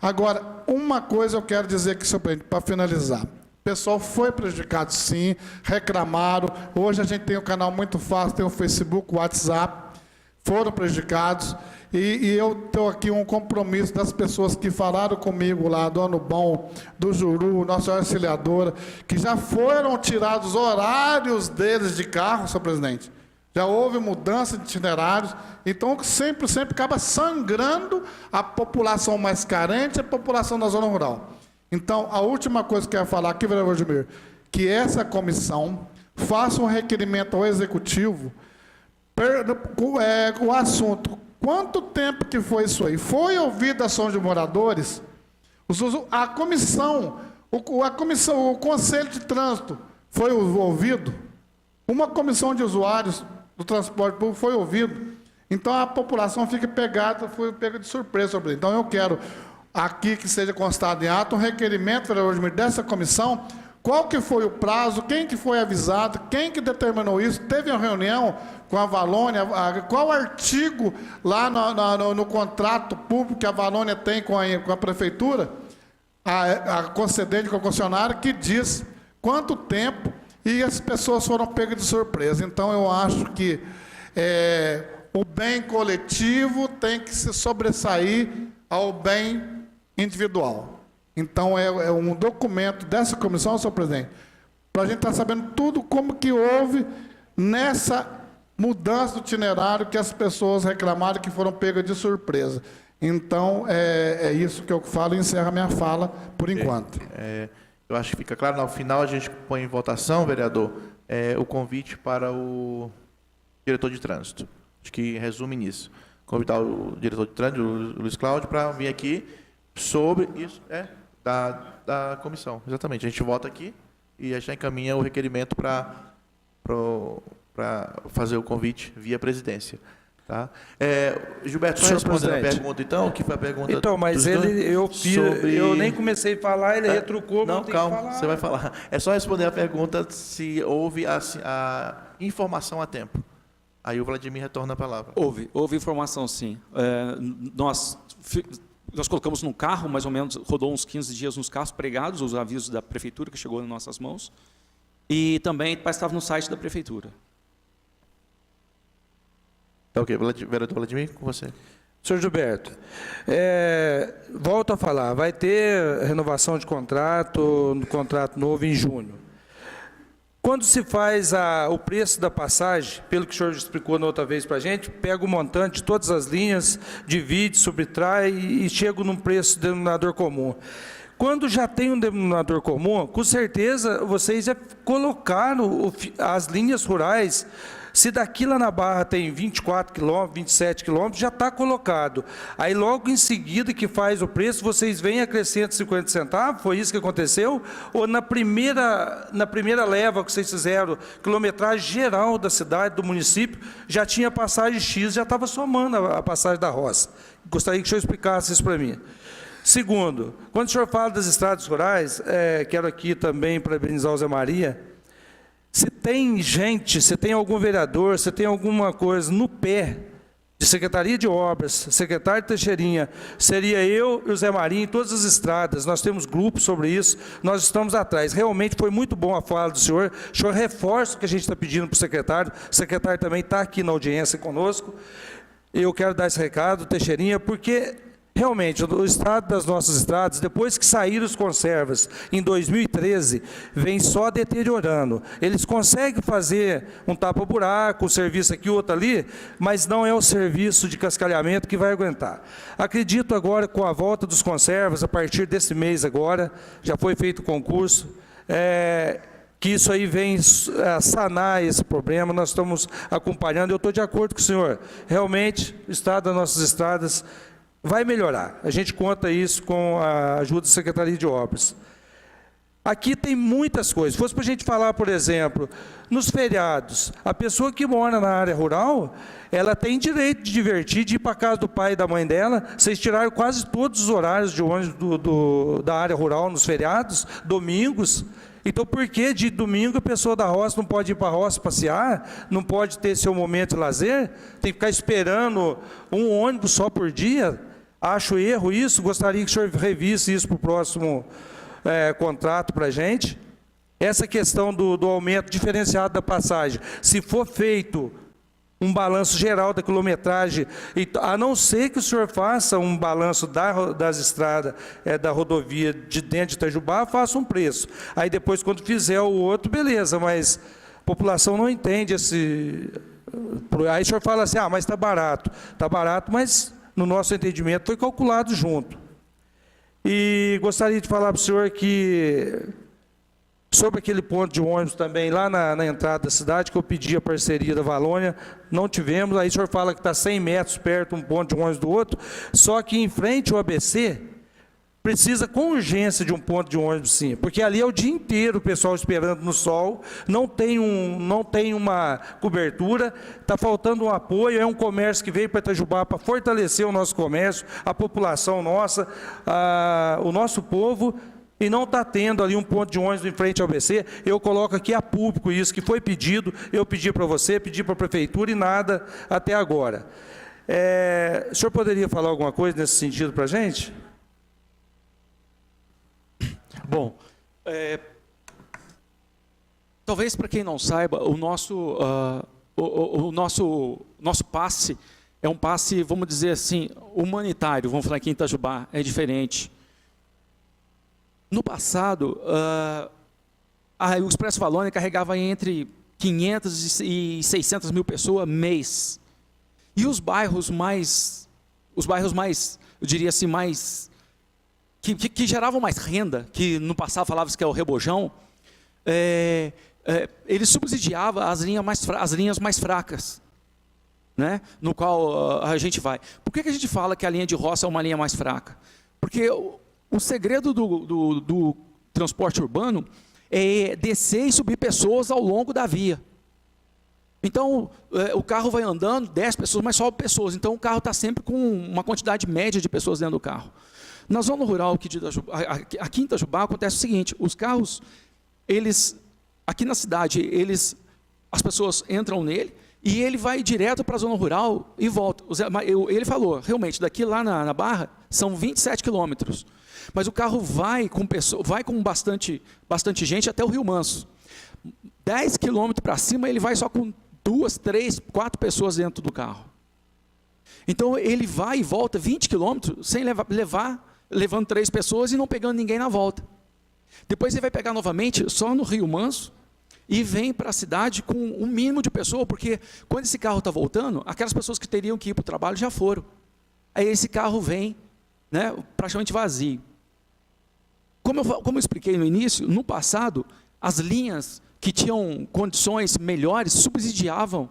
Agora, uma coisa eu quero dizer aqui, senhor presidente, para finalizar. O pessoal foi prejudicado, sim, reclamaram. Hoje a gente tem um canal muito fácil, tem o Facebook, o WhatsApp, foram prejudicados. E eu tenho aqui um compromisso das pessoas que falaram comigo lá, do Ano Bom, do Juru, Nossa Auxiliadora, que já foram tirados os horários deles de carro, senhor presidente. Já houve mudança de itinerários, então sempre acaba sangrando a população mais carente, a população da zona rural. Então, a última coisa que eu quero falar aqui, vereador Vladimir, que essa comissão faça um requerimento ao Executivo com o assunto. Quanto tempo que foi isso aí? Foi ouvida a ação de moradores? A comissão, o Conselho de Trânsito foi ouvido? Uma comissão de usuários do transporte público foi ouvido? Então, a população fica foi pega de surpresa sobre isso. Então, eu quero aqui que seja constado em ato um requerimento, vereador Edmir, dessa comissão, Qual que foi o prazo? Quem que foi avisado? Quem que determinou isso? Teve uma reunião com a Valônia? Qual artigo lá no contrato público que a Valônia tem com a prefeitura, a concedente concessionária, que diz quanto tempo e as pessoas foram pegas de surpresa? Então, eu acho que o bem coletivo tem que se sobressair ao bem individual. Então, é um documento dessa comissão, senhor presidente, para a gente estar sabendo tudo como que houve nessa mudança do itinerário que as pessoas reclamaram que foram pegas de surpresa. Então, é isso que eu falo e encerro a minha fala por enquanto. Eu acho que fica claro. No final, a gente põe em votação, vereador, o convite para o diretor de trânsito. Acho que resume nisso. Convidar o diretor de trânsito, o Luiz Cláudio, para vir aqui sobre isso, da comissão. Exatamente. A gente vota aqui e a gente encaminha o requerimento para fazer o convite via presidência. Tá? Gilberto, só respondendo a pergunta, então, o que foi a pergunta? Então, mas eu nem comecei a falar, ele retrucou, não, calma, você vai falar. É só responder a pergunta se houve a informação a tempo. Aí o Vladimir retorna a palavra. Houve informação, sim. Nós colocamos no carro, mais ou menos, rodou uns 15 dias nos carros pregados, os avisos da prefeitura que chegou nas nossas mãos, e também estava no site da prefeitura. Tá ok, vereador Vladimir, com você. Senhor Gilberto, volto a falar, vai ter renovação de contrato, no contrato novo em junho. Quando se faz o preço da passagem, pelo que o senhor explicou na outra vez para a gente, pega o montante de todas as linhas, divide, subtrai e chega num preço denominador comum. Quando já tem um denominador comum, com certeza vocês já colocaram as linhas rurais. Se daqui lá na Barra tem 24 quilômetros, 27 quilômetros, já está colocado. Aí logo em seguida que faz o preço, vocês vêm e acrescentam 50 centavos, foi isso que aconteceu? Ou na primeira leva que vocês fizeram, quilometragem geral da cidade, do município, já tinha passagem X, já estava somando a passagem da roça. Gostaria que o senhor explicasse isso para mim. Segundo, quando o senhor fala das estradas rurais, quero aqui também parabenizar o Zé Maria. Se tem gente, se tem algum vereador, se tem alguma coisa no pé de Secretaria de Obras, secretário Teixeirinha, seria eu e o Zé Marinho em todas as estradas. Nós temos grupos sobre isso, nós estamos atrás. Realmente foi muito bom a fala do senhor. O senhor reforça o que a gente está pedindo para o secretário também está aqui na audiência conosco. Eu quero dar esse recado, Teixeirinha, porque realmente, o estado das nossas estradas, depois que saíram os conservas, em 2013, vem só deteriorando. Eles conseguem fazer um tapa-buraco, um serviço aqui, outro ali, mas não é o serviço de cascalhamento que vai aguentar. Acredito agora, com a volta dos conservas, a partir desse mês agora, já foi feito o concurso, que isso aí vem sanar esse problema, nós estamos acompanhando, eu estou de acordo com o senhor. Realmente, o estado das nossas estradas vai melhorar. A gente conta isso com a ajuda da Secretaria de Obras. Aqui tem muitas coisas. Se fosse para a gente falar, por exemplo, nos feriados, a pessoa que mora na área rural, ela tem direito de divertir, de ir para a casa do pai e da mãe dela. Vocês tiraram quase todos os horários de ônibus da área rural nos feriados, domingos. Então, por que de domingo a pessoa da roça não pode ir para a roça passear, não pode ter seu momento de lazer, tem que ficar esperando um ônibus só por dia? Acho erro isso, gostaria que o senhor revisse isso para o próximo contrato para a gente. Essa questão do aumento diferenciado da passagem, se for feito um balanço geral da quilometragem, a não ser que o senhor faça um balanço das estradas, da rodovia de dentro de Itajubá, faça um preço. Aí depois, quando fizer o outro, beleza, mas a população não entende esse... Aí o senhor fala assim, mas está barato, mas no nosso entendimento foi calculado junto. E gostaria de falar para o senhor que... Sobre aquele ponto de ônibus também, lá na entrada da cidade, que eu pedi a parceria da Valônia, não tivemos. Aí o senhor fala que está 100 metros perto um ponto de ônibus do outro, só que em frente ao ABC, precisa com urgência de um ponto de ônibus, sim, porque ali é o dia inteiro o pessoal esperando no sol, não tem uma cobertura, está faltando um apoio, é um comércio que veio para Itajubá para fortalecer o nosso comércio, a população nossa, o nosso povo. e não está tendo ali um ponto de ônibus em frente ao ABC, eu coloco aqui a público isso, que foi pedido, eu pedi para você, pedi para a prefeitura e nada até agora. O senhor poderia falar alguma coisa nesse sentido para a gente? Bom, talvez para quem não saiba, o nosso passe é um passe, vamos dizer assim, humanitário, vamos falar aqui em Itajubá, é diferente. No passado, o Expresso Valônia carregava entre 500 e 600 mil pessoas mês. E os bairros mais, eu diria assim, mais que geravam mais renda, que no passado falava-se que é o rebojão, ele subsidiava as linhas mais fracas, né, no qual a gente vai. Por que a gente fala que a linha de roça é uma linha mais fraca? Porque o segredo do transporte urbano é descer e subir pessoas ao longo da via. Então, o carro vai andando, 10 pessoas, mas sobe pessoas. Então, o carro está sempre com uma quantidade média de pessoas dentro do carro. Na zona rural aqui em Itajubá acontece o seguinte, os carros, aqui na cidade, as pessoas entram nele e ele vai direto para a zona rural e volta. Ele falou, realmente, daqui lá na Barra, são 27 quilômetros. Mas o carro vai com bastante gente até o Rio Manso. 10 quilômetros para cima, ele vai só com 2, 3, 4 pessoas dentro do carro. Então, ele vai e volta 20 quilômetros sem levando 3 pessoas e não pegando ninguém na volta. Depois ele vai pegar novamente só no Rio Manso e vem para a cidade com um mínimo de pessoa, porque quando esse carro está voltando, aquelas pessoas que teriam que ir para o trabalho já foram. Aí esse carro vem, né, praticamente vazio. Como eu expliquei no início, no passado, as linhas que tinham condições melhores subsidiavam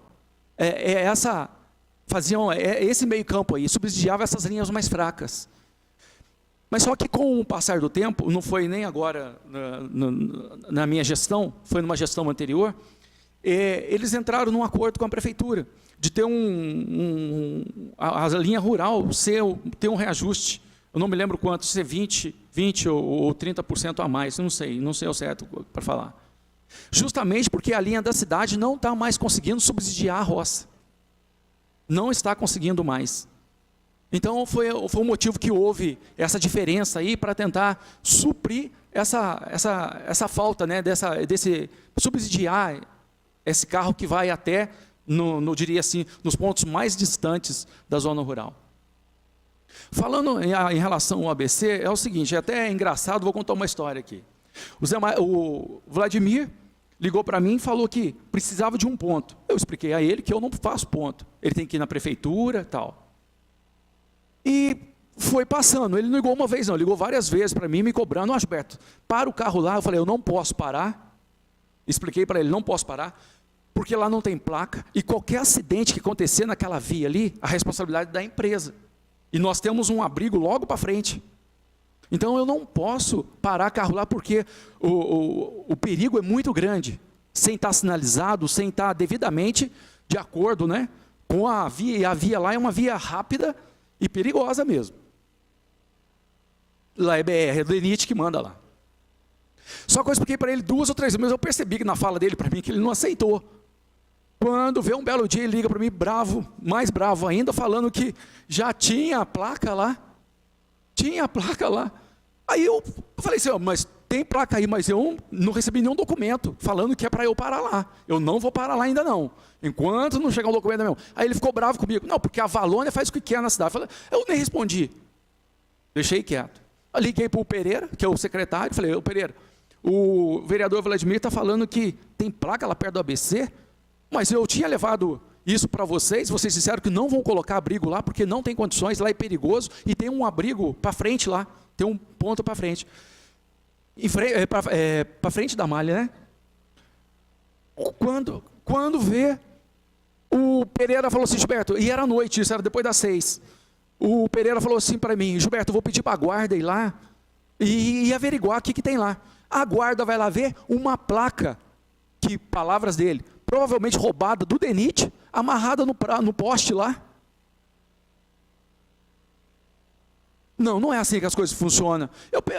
faziam esse meio campo aí, subsidiava essas linhas mais fracas. Mas só que com o passar do tempo, não foi nem agora na minha gestão, foi numa gestão anterior, eles entraram num acordo com a prefeitura, de ter a linha rural ter um reajuste. Eu não me lembro quanto, se é 20 ou 30% a mais, não sei ao certo para falar. Justamente porque a linha da cidade não está mais conseguindo subsidiar a roça. Não está conseguindo mais. Então, foi o motivo que houve essa diferença aí para tentar suprir essa falta, né, desse subsidiar esse carro que vai até, diria assim, nos pontos mais distantes da zona rural. Falando em relação ao ABC, é o seguinte, é até engraçado, vou contar uma história aqui. O Vladimir ligou para mim e falou que precisava de um ponto. Eu expliquei a ele que eu não faço ponto. Ele tem que ir na prefeitura e tal. E foi passando, ele não ligou uma vez não, ligou várias vezes para mim, me cobrando, Gilberto, para o carro lá, eu falei, eu não posso parar, expliquei para ele, não posso parar, porque lá não tem placa, e qualquer acidente que acontecer naquela via ali, a responsabilidade é da empresa, e nós temos um abrigo logo para frente, então eu não posso parar carro lá, porque o perigo é muito grande, sem estar sinalizado, sem estar devidamente de acordo, né, com a via, e a via lá é uma via rápida, e perigosa mesmo. Lá é BR, é o DENIT que manda lá. Só que eu expliquei para ele 2 ou 3 vezes, mas eu percebi que na fala dele para mim, que ele não aceitou. Quando vê um belo dia, ele liga para mim, bravo, mais bravo ainda, falando que já tinha a placa lá. Tinha a placa lá. Aí eu falei assim, mas tem placa aí, mas eu não recebi nenhum documento falando que é para eu parar lá. Eu não vou parar lá ainda não. Enquanto não chegar um documento mesmo. Aí ele ficou bravo comigo. Não, porque a Valônia faz o que quer na cidade. Eu nem respondi. Deixei quieto. Eu liguei para o Pereira, que é o secretário, falei, ô Pereira, o vereador Vladimir está falando que tem placa lá perto do ABC, mas eu tinha levado isso para vocês disseram que não vão colocar abrigo lá, porque não tem condições, lá é perigoso, e tem um abrigo para frente lá, tem um ponto para frente. Para frente da malha, né? Quando vê, o Pereira falou assim, Gilberto, e era noite, isso era depois das 6. O Pereira falou assim para mim, Gilberto, eu vou pedir para a guarda ir lá e averiguar o que tem lá. A guarda vai lá ver uma placa, que, palavras dele, provavelmente roubada do DENIT, amarrada no poste lá. Não é assim que as coisas funcionam.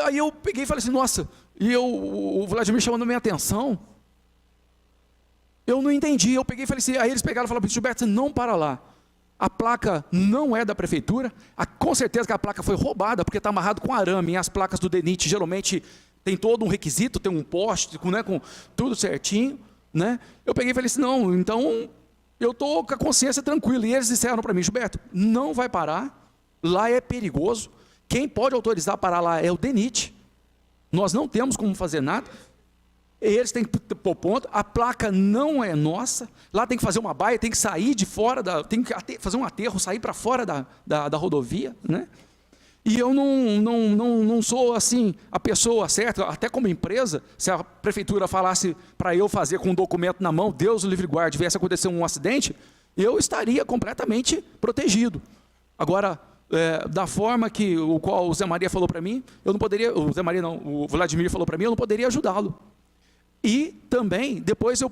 Aí eu peguei e falei assim, nossa, o Vladimir chamando a minha atenção, eu não entendi, eu peguei e falei assim, aí eles pegaram e falaram, Gilberto, você não para lá. A placa não é da prefeitura, com certeza que a placa foi roubada, porque está amarrado com arame, e as placas do DENIT geralmente tem todo um requisito, tem um poste, né, com tudo certinho, né? Eu peguei e falei assim, não, então eu estou com a consciência tranquila, e eles disseram para mim, Gilberto, não vai parar, lá é perigoso, quem pode autorizar parar lá é o DENIT, nós não temos como fazer nada, eles têm que pôr ponto, a placa não é nossa, lá tem que fazer uma baia, tem que sair de fora, tem que fazer um aterro, sair para fora da rodovia, né? E eu não sou assim a pessoa certa, até como empresa, se a prefeitura falasse para eu fazer com um documento na mão, Deus o livre guarde, viesse acontecer um acidente, eu estaria completamente protegido. Agora, da forma que o qual o Zé Maria falou para mim, eu não poderia, o Zé Maria não, o Vladimir falou para mim, eu não poderia ajudá-lo. E também, depois eu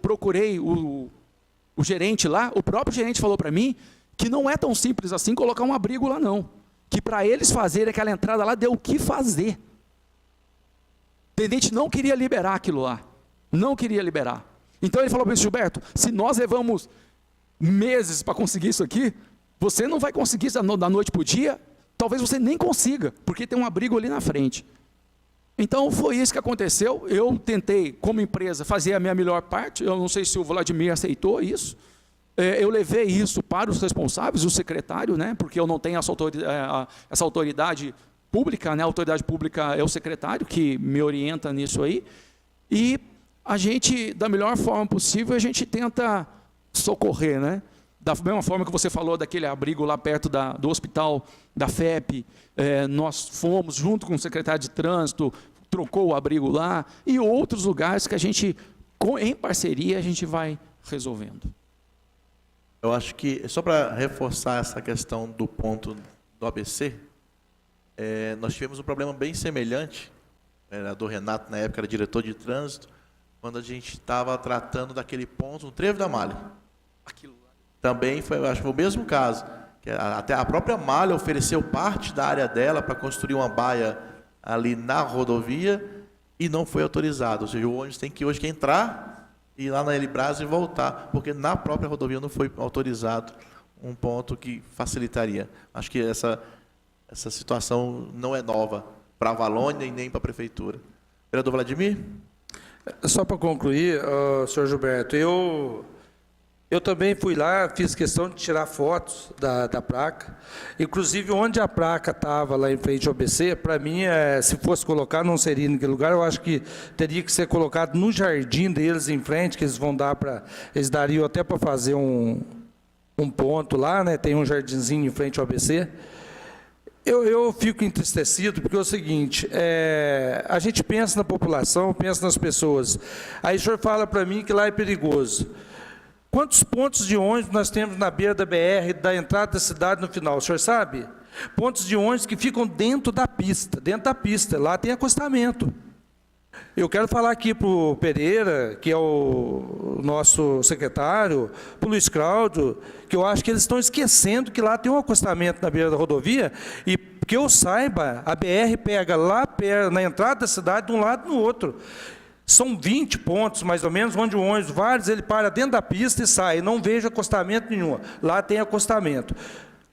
procurei o gerente lá, o próprio gerente falou para mim que não é tão simples assim colocar um abrigo lá não, que para eles fazerem aquela entrada lá deu o que fazer. O tenente não queria liberar aquilo lá, não queria liberar. Então ele falou para mim, Gilberto, se nós levamos meses para conseguir isso aqui, você não vai conseguir isso da noite para o dia, talvez você nem consiga, porque tem um abrigo ali na frente. Então foi isso que aconteceu, eu tentei como empresa fazer a minha melhor parte, eu não sei se o Vladimir aceitou isso, eu levei isso para os responsáveis, o secretário, né, porque eu não tenho essa autoridade pública, né, a autoridade pública é o secretário que me orienta nisso aí, e a gente, da melhor forma possível, a gente tenta socorrer, né, da mesma forma que você falou daquele abrigo lá perto do hospital da FEP, nós fomos junto com o secretário de trânsito, trocou o abrigo lá, e outros lugares que a gente, em parceria, a gente vai resolvendo. Eu acho que, só para reforçar essa questão do ponto do ABC, nós tivemos um problema bem semelhante, o vereador Renato, na época, era diretor de trânsito, quando a gente estava tratando daquele ponto, no Trevo da Malha. Também foi, eu acho que foi o mesmo caso, que até a própria Malha ofereceu parte da área dela para construir uma baia ali na rodovia e não foi autorizado. Ou seja, o ônibus tem que hoje entrar, ir lá na Elibras e voltar, porque na própria rodovia não foi autorizado um ponto que facilitaria. Acho que essa situação não é nova para a Valônia e nem para a Prefeitura. Vereador Vladimir? Só para concluir, senhor Gilberto, eu também fui lá, fiz questão de tirar fotos da placa, inclusive onde a placa estava lá em frente ao ABC, para mim, se fosse colocar, não seria naquele lugar, eu acho que teria que ser colocado no jardim deles em frente, que eles vão dar para, eles dariam até para fazer um ponto lá, né? Tem um jardinzinho em frente ao ABC. Eu fico entristecido porque é o seguinte, a gente pensa na população, pensa nas pessoas, aí o senhor fala para mim que lá é perigoso. Quantos pontos de ônibus nós temos na beira da BR, da entrada da cidade no final, o senhor sabe? Pontos de ônibus que ficam dentro da pista, lá tem acostamento. Eu quero falar aqui para o Pereira, que é o nosso secretário, para o Luiz Cláudio, que eu acho que eles estão esquecendo que lá tem um acostamento na beira da rodovia, e que eu saiba, a BR pega lá na entrada da cidade de um lado e do outro. São 20 pontos, mais ou menos, onde o ônibus, vários, ele para dentro da pista e sai. Não vejo acostamento nenhum. Lá tem acostamento.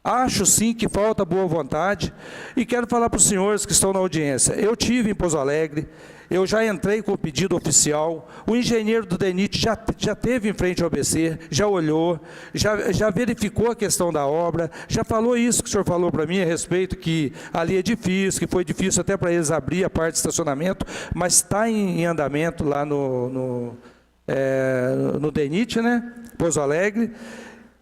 Acho, sim, que falta boa vontade. E quero falar para os senhores que estão na audiência. Eu tive em Pouso Alegre, eu já entrei com o pedido oficial, o engenheiro do DENIT já teve em frente ao ABC, já olhou, já verificou a questão da obra, já falou isso que o senhor falou para mim a respeito, que ali é difícil, que foi difícil até para eles abrir a parte de estacionamento, mas está em andamento lá no DENIT, né? Pouso Alegre.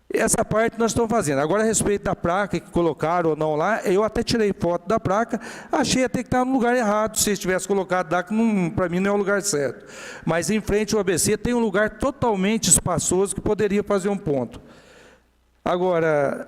Essa parte nós estamos fazendo. Agora, a respeito da placa que colocaram ou não lá, eu até tirei foto da placa, achei até que estava no lugar errado, se eles tivessem colocado lá, que para mim não é o lugar certo. Mas em frente ao ABC tem um lugar totalmente espaçoso que poderia fazer um ponto. Agora,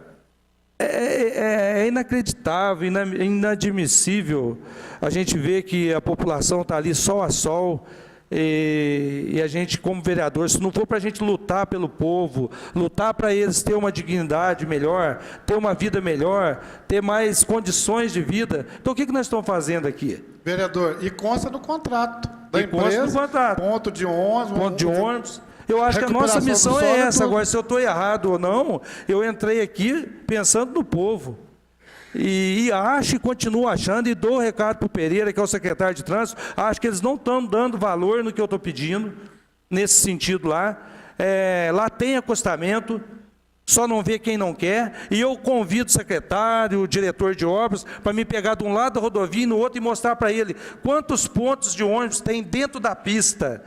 é inacreditável, inadmissível a gente ver que a população está ali sol a sol, E a gente, como vereador, se não for para a gente lutar pelo povo, lutar para eles ter uma dignidade melhor, ter uma vida melhor, ter mais condições de vida, então o que nós estamos fazendo aqui? Vereador, e consta no contrato da E consta empresa, no contrato. ponto de ônibus. Eu acho que a nossa recuperação missão do é solo e essa. tudo. Agora, se eu estou errado ou não, eu entrei aqui pensando no povo. E acho e continuo achando, e dou o recado para o Pereira, que é o secretário de trânsito, acho que eles não estão dando valor no que eu estou pedindo, nesse sentido lá. Lá tem acostamento, só não vê quem não quer, e eu convido o secretário, o diretor de obras, para me pegar de um lado da rodovia e no outro e mostrar para ele quantos pontos de ônibus tem dentro da pista,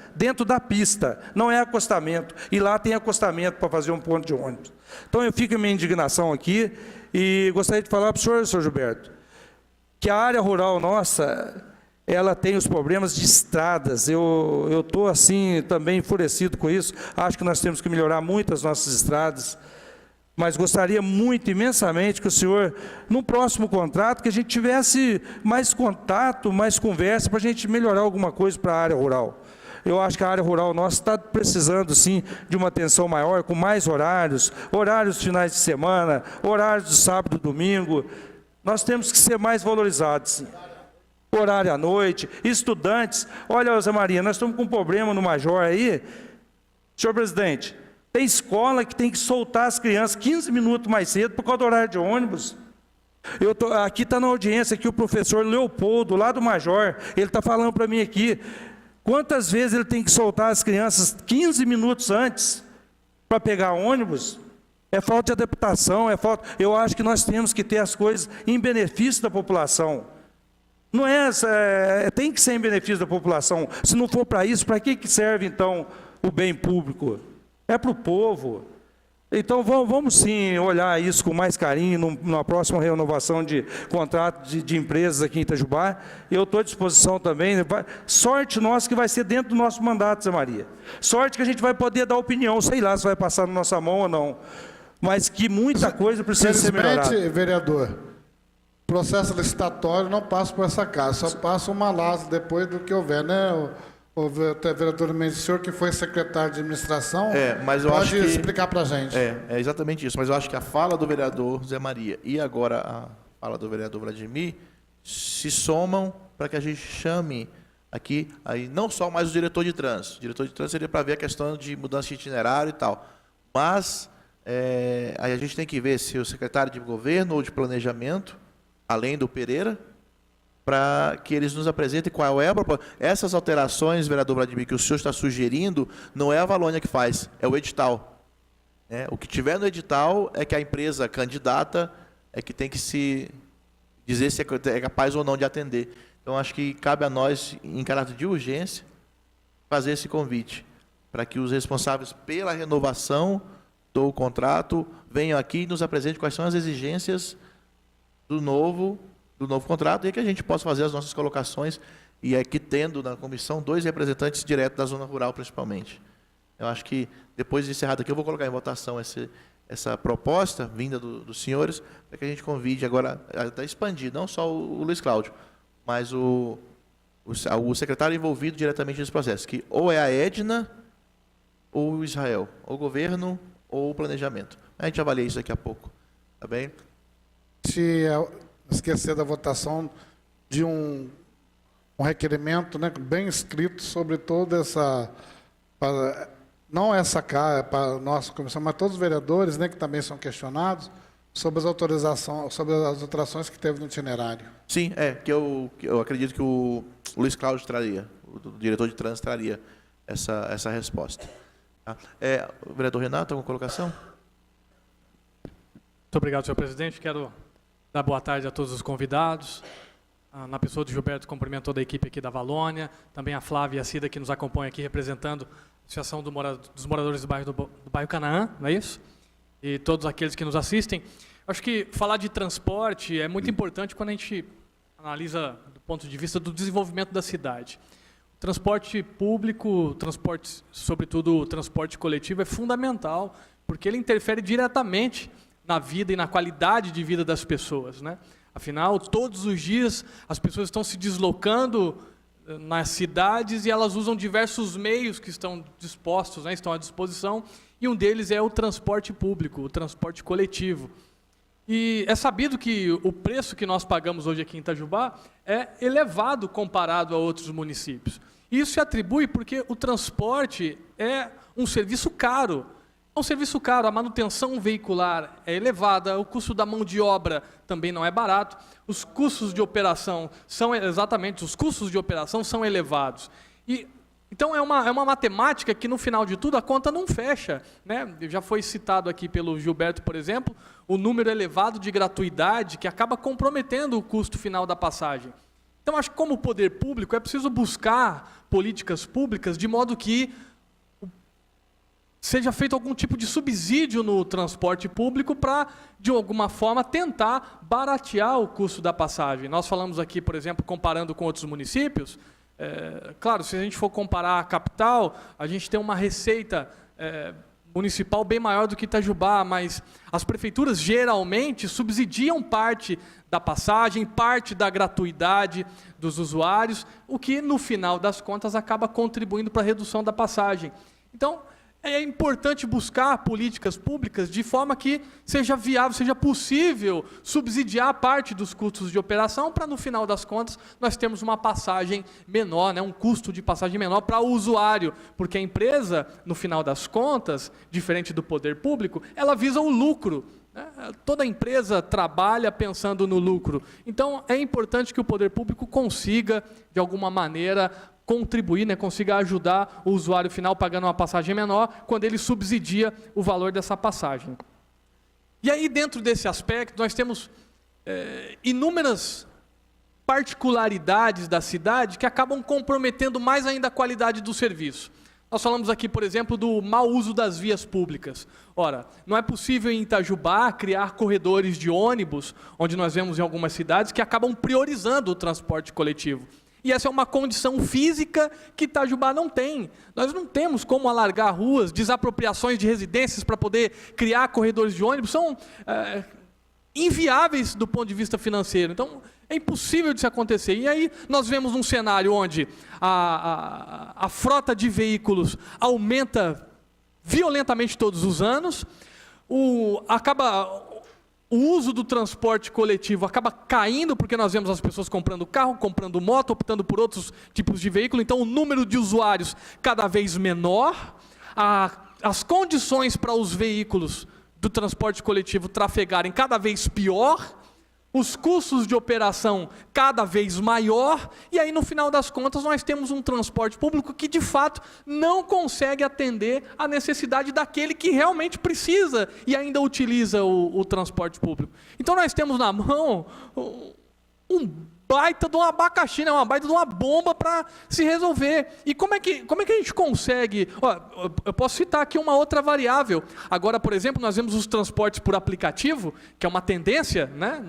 não é acostamento, e lá tem acostamento para fazer um ponto de ônibus. Então eu fico a minha indignação aqui, e gostaria de falar para o senhor Gilberto, que a área rural nossa, ela tem os problemas de estradas. Eu estou assim também enfurecido com isso, acho que nós temos que melhorar muito as nossas estradas, mas gostaria muito, imensamente, que o senhor, num próximo contrato, que a gente tivesse mais contato, mais conversa, para a gente melhorar alguma coisa para a área rural. Eu acho que a área rural nossa está precisando, sim, de uma atenção maior, com mais horários finais de semana, horários de sábado e domingo. Nós temos que ser mais valorizados, sim. Horário à noite, estudantes. Olha, Zé Maria, nós estamos com um problema no Major aí. Senhor presidente, tem escola que tem que soltar as crianças 15 minutos mais cedo por causa do horário de ônibus. Aqui está na audiência aqui o professor Leopoldo, lá do Major, ele está falando para mim aqui, quantas vezes ele tem que soltar as crianças 15 minutos antes para pegar ônibus? É falta de adaptação, eu acho que nós temos que ter as coisas em benefício da população. Não tem que ser em benefício da população. Se não for para isso, para que serve então o bem público? É para o povo. Então vamos sim olhar isso com mais carinho na próxima renovação de contrato de empresas aqui em Itajubá. Eu estou à disposição também. Sorte nossa que vai ser dentro do nosso mandato, Zé Maria. Sorte que a gente vai poder dar opinião, sei lá se vai passar na nossa mão ou não. Mas que muita coisa precisa ser melhorada. Felizmente, vereador, o processo licitatório não passa por essa casa, só passa uma lasa depois do que houver, né? O vereador Mendes, o senhor que foi secretário de administração, mas eu pode acho que explicar para a gente. É exatamente isso, mas eu acho que a fala do vereador Zé Maria e agora a fala do vereador Vladimir se somam para que a gente chame aqui, aí não só mais o diretor de trânsito. O diretor de trânsito seria para ver a questão de mudança de itinerário e tal, mas aí a gente tem que ver se o secretário de governo ou de planejamento, além do Pereira, para que eles nos apresentem qual é a proposta. Essas alterações, vereador Vladimir, que o senhor está sugerindo, não é a Valônia que faz, é o edital. O que tiver no edital é que a empresa candidata é que tem que se dizer se é capaz ou não de atender. Então, acho que cabe a nós, em caráter de urgência, fazer esse convite, para que os responsáveis pela renovação do contrato venham aqui e nos apresentem quais são as exigências do novo contrato, e que a gente possa fazer as nossas colocações, e aqui tendo na comissão 2 representantes diretos da zona rural, principalmente. Eu acho que, depois de encerrado aqui, eu vou colocar em votação essa proposta, vinda dos senhores, para que a gente convide agora, até expandir, não só o Luiz Cláudio, mas o secretário envolvido diretamente nesse processo, que ou é a Edna, ou o Israel, ou o governo, ou o planejamento. A gente avalia isso daqui a pouco, tá bem? Se esquecer da votação de um requerimento, né, bem escrito sobre toda essa, não essa cara para a nossa comissão, mas todos os vereadores, né, que também são questionados sobre as alterações que teve no itinerário. Sim, que eu acredito que o Luiz Cláudio traria, o diretor de trânsito traria essa resposta. Tá? O vereador Renato, alguma colocação? Muito obrigado, senhor presidente. Quero dar boa tarde a todos os convidados. Na pessoa do Gilberto, cumprimento toda a equipe aqui da Valônia, também a Flávia e a Cida, que nos acompanham aqui, representando a Associação dos Moradores do bairro Canaã, não é isso? E todos aqueles que nos assistem. Acho que falar de transporte é muito importante quando a gente analisa do ponto de vista do desenvolvimento da cidade. O transporte público, sobretudo o transporte coletivo, é fundamental, porque ele interfere diretamente na vida e na qualidade de vida das pessoas, né? Afinal, todos os dias as pessoas estão se deslocando nas cidades e elas usam diversos meios que estão dispostos, né, estão à disposição, e um deles é o transporte público, o transporte coletivo. E é sabido que o preço que nós pagamos hoje aqui em Itajubá é elevado comparado a outros municípios. Isso se atribui porque o transporte é um serviço caro. É um serviço caro, a manutenção veicular é elevada, o custo da mão de obra também não é barato, os custos de operação são elevados. Então é uma matemática que no final de tudo a conta não fecha, né? Já foi citado aqui pelo Gilberto, por exemplo, o número elevado de gratuidade que acaba comprometendo o custo final da passagem. Então acho que como poder público é preciso buscar políticas públicas de modo que seja feito algum tipo de subsídio no transporte público para, de alguma forma, tentar baratear o custo da passagem. Nós falamos aqui, por exemplo, comparando com outros municípios, claro, se a gente for comparar a capital, a gente tem uma receita municipal bem maior do que Itajubá, mas as prefeituras geralmente subsidiam parte da passagem, parte da gratuidade dos usuários, o que, no final das contas, acaba contribuindo para a redução da passagem. Então, é importante buscar políticas públicas de forma que seja viável, seja possível subsidiar parte dos custos de operação para, no final das contas, nós termos uma passagem menor, né, um custo de passagem menor para o usuário, porque a empresa, no final das contas, diferente do poder público, ela visa o lucro. Né? Toda empresa trabalha pensando no lucro. Então, é importante que o poder público consiga, de alguma maneira, contribuir, né, consiga ajudar o usuário final pagando uma passagem menor quando ele subsidia o valor dessa passagem. E aí, dentro desse aspecto, nós temos inúmeras particularidades da cidade que acabam comprometendo mais ainda a qualidade do serviço. Nós falamos aqui, por exemplo, do mau uso das vias públicas. Ora, não é possível em Itajubá criar corredores de ônibus, onde nós vemos em algumas cidades, que acabam priorizando o transporte coletivo. E essa é uma condição física que Itajubá não tem. Nós não temos como alargar ruas, desapropriações de residências para poder criar corredores de ônibus, são inviáveis do ponto de vista financeiro. Então, é impossível de se acontecer. E aí nós vemos um cenário onde a frota de veículos aumenta violentamente todos os anos, o uso do transporte coletivo acaba caindo, porque nós vemos as pessoas comprando carro, comprando moto, optando por outros tipos de veículo, então o número de usuários cada vez menor, as condições para os veículos do transporte coletivo trafegarem cada vez pior, os custos de operação cada vez maior, e aí no final das contas nós temos um transporte público que de fato não consegue atender a necessidade daquele que realmente precisa e ainda utiliza o transporte público. Então nós temos na mão um baita de um abacaxi, né? Uma baita de uma bomba para se resolver. E como é que a gente consegue? Eu posso citar aqui uma outra variável. Agora, por exemplo, nós vemos os transportes por aplicativo, que é uma tendência, né,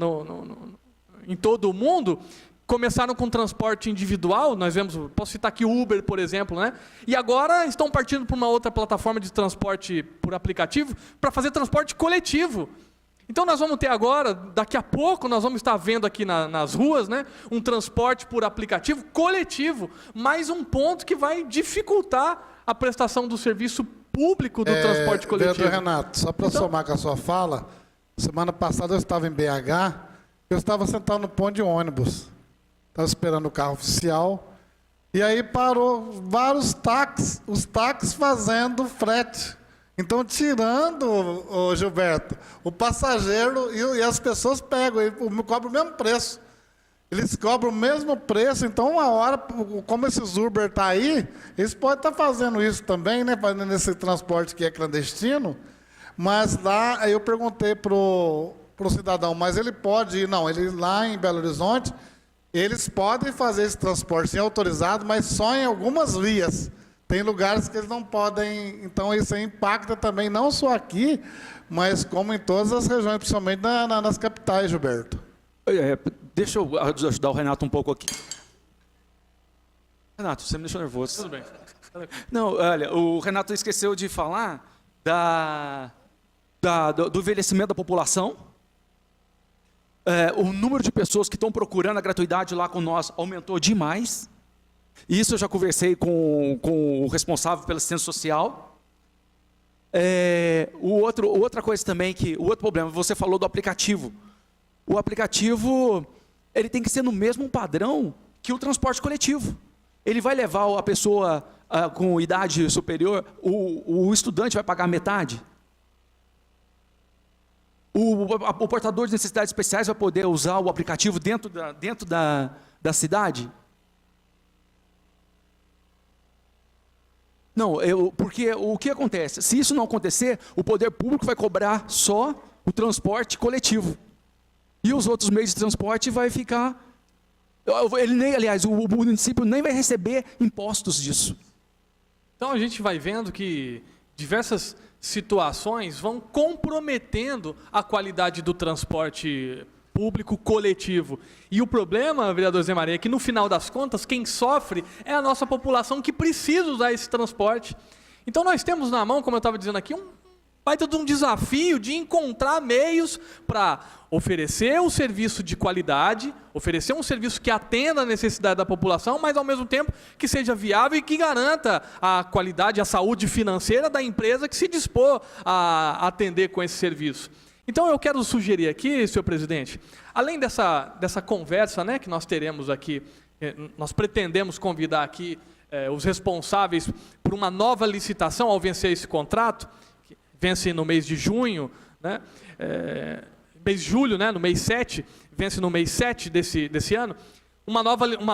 em todo o mundo. Começaram com transporte individual, nós vemos, posso citar aqui o Uber, por exemplo, né? E agora estão partindo para uma outra plataforma de transporte por aplicativo para fazer transporte coletivo. Então nós vamos ter agora, daqui a pouco, nós vamos estar vendo aqui nas ruas, né, um transporte por aplicativo coletivo, mais um ponto que vai dificultar a prestação do serviço público do transporte coletivo. Vereador Renato, só para somar com a sua fala, semana passada eu estava em BH, eu estava sentado no ponto de ônibus, estava esperando o carro oficial, e aí parou vários táxis, os táxis fazendo frete. Então, tirando, Gilberto, o passageiro e as pessoas pegam, cobram o mesmo preço. Eles cobram o mesmo preço, então uma hora, como esses Uber estão aí, eles podem estar fazendo isso também, né, fazendo esse transporte que é clandestino, mas lá, eu perguntei para o cidadão, mas ele pode ir, não, ele lá em Belo Horizonte, eles podem fazer esse transporte sim, autorizado, mas só em algumas vias. Tem lugares que eles não podem, então isso impacta também, não só aqui, mas como em todas as regiões, principalmente nas capitais, Gilberto. Deixa eu ajudar o Renato um pouco aqui. Renato, você me deixou nervoso. Tudo bem. Não, olha, o Renato esqueceu de falar do envelhecimento da população. O número de pessoas que estão procurando a gratuidade lá com nós aumentou demais. Isso eu já conversei com o responsável pela assistência social. Outra coisa também, o outro problema, você falou do aplicativo. O aplicativo, ele tem que ser no mesmo padrão que o transporte coletivo. Ele vai levar a pessoa com idade superior, o estudante vai pagar metade. O portador de necessidades especiais vai poder usar o aplicativo dentro da cidade? Não, porque o que acontece? Se isso não acontecer, o poder público vai cobrar só o transporte coletivo. E os outros meios de transporte vai ficar... Aliás, o município nem vai receber impostos disso. Então a gente vai vendo que diversas situações vão comprometendo a qualidade do transporte público coletivo. E o problema, vereador Zé Maria, é que no final das contas, quem sofre é a nossa população que precisa usar esse transporte. Então nós temos na mão, como eu estava dizendo aqui, vai ter um desafio de encontrar meios para oferecer um serviço de qualidade, oferecer um serviço que atenda a necessidade da população, mas ao mesmo tempo que seja viável e que garanta a qualidade, a saúde financeira da empresa que se dispor a atender com esse serviço. Então eu quero sugerir aqui, senhor presidente, além dessa conversa, né, que nós teremos aqui, nós pretendemos convidar aqui os responsáveis por uma nova licitação ao vencer esse contrato, que vence no mês de junho, né, mês de julho, né, no mês 7, vence no mês 7 desse ano. Uma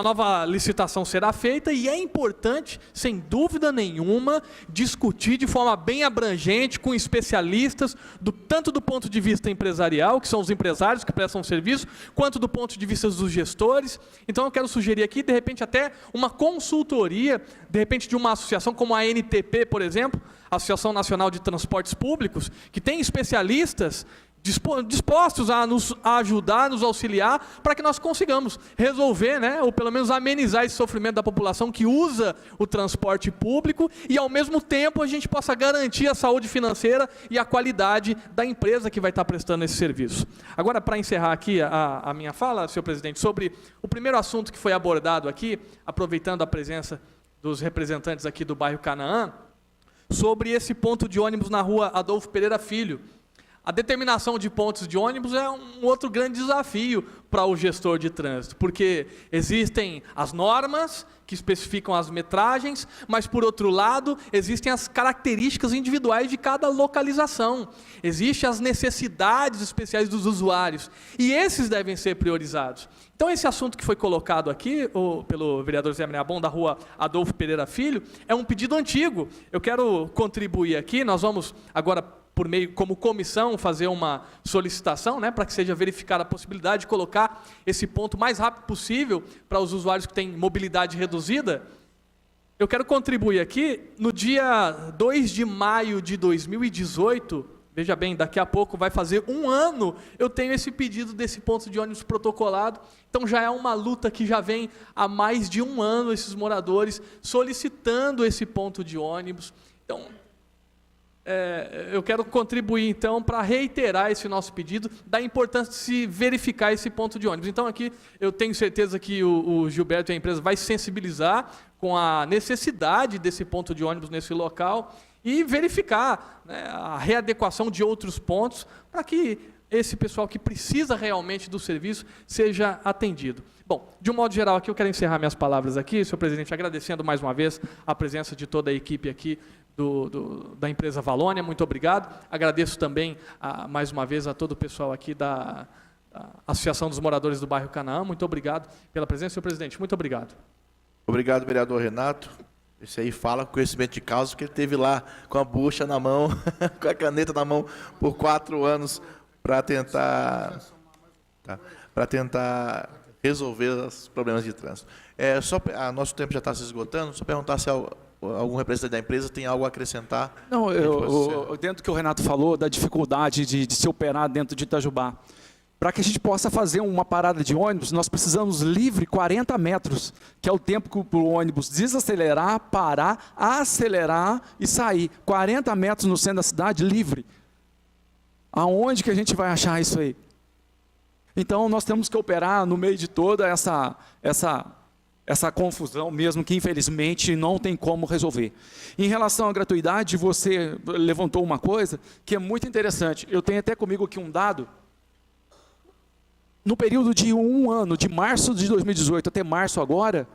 nova licitação será feita e é importante, sem dúvida nenhuma, discutir de forma bem abrangente com especialistas, tanto do ponto de vista empresarial, que são os empresários que prestam serviço, quanto do ponto de vista dos gestores. Então eu quero sugerir aqui, de repente, até uma consultoria, de repente de uma associação como a ANTP, por exemplo, Associação Nacional de Transportes Públicos, que tem especialistas dispostos a nos ajudar, nos auxiliar, para que nós consigamos resolver, né, ou pelo menos amenizar esse sofrimento da população que usa o transporte público e, ao mesmo tempo, a gente possa garantir a saúde financeira e a qualidade da empresa que vai estar prestando esse serviço. Agora, para encerrar aqui a minha fala, senhor presidente, sobre o primeiro assunto que foi abordado aqui, aproveitando a presença dos representantes aqui do bairro Canaã, sobre esse ponto de ônibus na rua Adolfo Pereira Filho. A determinação de pontos de ônibus é um outro grande desafio para o gestor de trânsito, porque existem as normas que especificam as metragens, mas, por outro lado, existem as características individuais de cada localização. Existem as necessidades especiais dos usuários, e esses devem ser priorizados. Então, esse assunto que foi colocado aqui pelo vereador Zé Maria Bon, da rua Adolfo Pereira Filho, é um pedido antigo. Eu quero contribuir aqui, nós vamos agora, por meio, como comissão, fazer uma solicitação, né, para que seja verificada a possibilidade de colocar esse ponto o mais rápido possível para os usuários que têm mobilidade reduzida. Eu quero contribuir aqui, no dia 2 de maio de 2018, veja bem, daqui a pouco vai fazer um ano, eu tenho esse pedido desse ponto de ônibus protocolado, então já é uma luta que já vem há mais de um ano, esses moradores solicitando esse ponto de ônibus. Então, eu quero contribuir, então, para reiterar esse nosso pedido, da importância de se verificar esse ponto de ônibus. Então, aqui, eu tenho certeza que o Gilberto e a empresa vai se sensibilizar com a necessidade desse ponto de ônibus nesse local e verificar, né, a readequação de outros pontos para que esse pessoal que precisa realmente do serviço seja atendido. Bom, de um modo geral aqui, eu quero encerrar minhas palavras aqui, senhor presidente, agradecendo mais uma vez a presença de toda a equipe aqui da empresa Valônia, muito obrigado. Agradeço também, mais uma vez, a todo o pessoal aqui da Associação dos Moradores do Bairro Canaã, muito obrigado pela presença, senhor presidente, muito obrigado. Obrigado, vereador Renato. Esse aí fala com conhecimento de causa, que ele esteve lá com a bucha na mão, com a caneta na mão, por 4 anos, para tentar resolver os problemas de trânsito. Nosso tempo já está se esgotando, só perguntar se algum representante da empresa tem algo a acrescentar. Não, dentro do que o Renato falou, da dificuldade de se operar dentro de Itajubá. Para que a gente possa fazer uma parada de ônibus, nós precisamos livre 40 metros, que é o tempo que o ônibus desacelerar, parar, acelerar e sair. 40 metros no centro da cidade, livre. Aonde que a gente vai achar isso aí? Então, nós temos que operar no meio de toda essa essa confusão mesmo, que infelizmente não tem como resolver. Em relação à gratuidade, você levantou uma coisa que é muito interessante. Eu tenho até comigo aqui um dado. No período de um ano, de março de 2018 até março agora,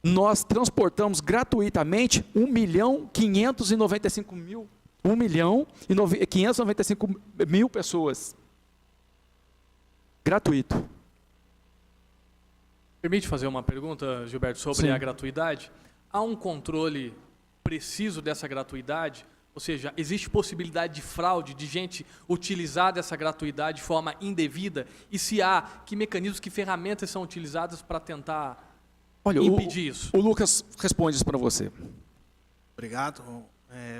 nós transportamos gratuitamente 1.595.000 pessoas. Gratuito. Permite fazer uma pergunta, Gilberto, sobre Sim. a gratuidade? Há um controle preciso dessa gratuidade? Ou seja, existe possibilidade de fraude, de gente utilizar dessa gratuidade de forma indevida? E se há, que mecanismos, que ferramentas são utilizadas para tentar impedir isso? O Lucas responde isso para você. Obrigado.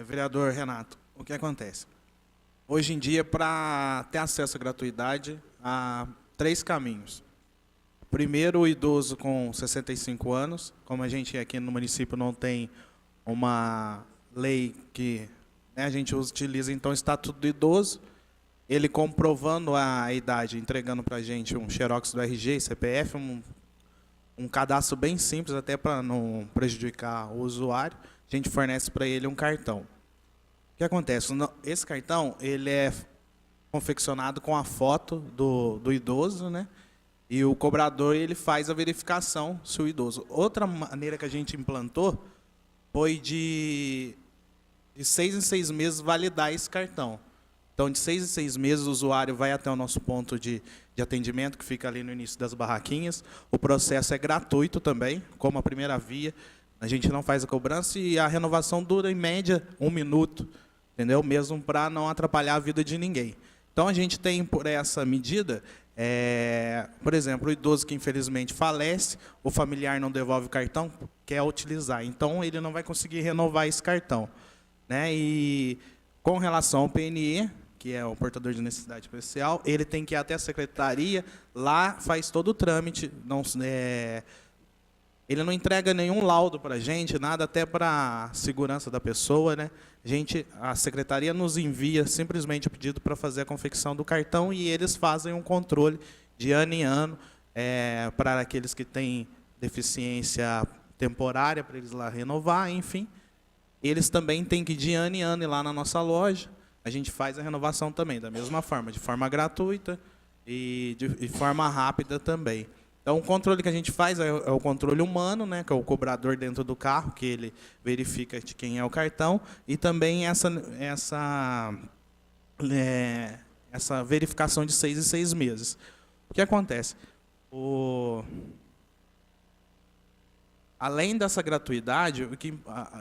Vereador Renato, o que acontece? Hoje em dia, para ter acesso à gratuidade, há 3 caminhos. Primeiro, o idoso com 65 anos. Como a gente aqui no município não tem uma lei que a gente utiliza, então, o Estatuto do Idoso, ele comprovando a idade, entregando para a gente um xerox do RG, CPF, um cadastro bem simples, até para não prejudicar o usuário, a gente fornece para ele um cartão. O que acontece? Esse cartão ele é confeccionado com a foto do idoso, né? E o cobrador ele faz a verificação se o idoso. Outra maneira que a gente implantou foi de 6 em 6 meses validar esse cartão. Então, de 6 em 6 meses, o usuário vai até o nosso ponto de atendimento, que fica ali no início das barraquinhas. O processo é gratuito também, como a primeira via. A gente não faz a cobrança e a renovação dura, em média, 1 minuto, entendeu? Mesmo para não atrapalhar a vida de ninguém. Então, a gente tem, por essa medida, por exemplo, o idoso que infelizmente falece, o familiar não devolve o cartão, quer utilizar. Então, ele não vai conseguir renovar esse cartão, né? E com relação ao PNE, que é o portador de necessidade especial, ele tem que ir até a secretaria, lá faz todo o trâmite, ele não entrega nenhum laudo para a gente, nada, até para a segurança da pessoa, né? A secretaria nos envia simplesmente o pedido para fazer a confecção do cartão e eles fazem um controle de ano em ano para aqueles que têm deficiência temporária, para eles lá renovar, enfim. Eles também têm que, de ano em ano, ir lá na nossa loja. A gente faz a renovação também, da mesma forma, de forma gratuita e de forma rápida também. Então, o controle que a gente faz é o controle humano, né, que é o cobrador dentro do carro, que ele verifica de quem é o cartão, e também essa verificação de 6 em 6 meses. O que acontece? Além dessa gratuidade,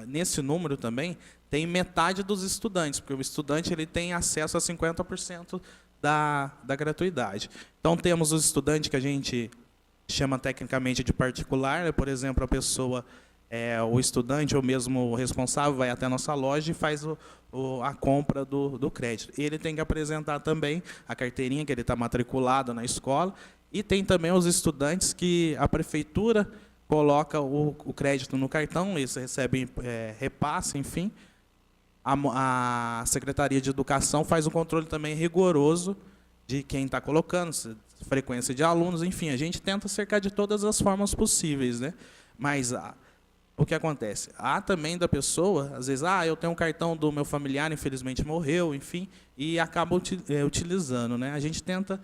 nesse número também, tem metade dos estudantes, porque o estudante ele tem acesso a 50% da gratuidade. Então, temos os estudantes que a gente chama tecnicamente de particular, né? Por exemplo, a pessoa, o estudante ou mesmo o responsável vai até a nossa loja e faz a compra do crédito. Ele tem que apresentar também a carteirinha que ele está matriculado na escola, e tem também os estudantes que a prefeitura coloca o crédito no cartão, eles recebem repasse, enfim. A Secretaria de Educação faz um controle também rigoroso de quem está colocando, frequência de alunos, enfim, a gente tenta cercar de todas as formas possíveis, né? Mas o que acontece? Há também da pessoa, às vezes, eu tenho um cartão do meu familiar, infelizmente morreu, enfim, e acaba utilizando, né? A gente tenta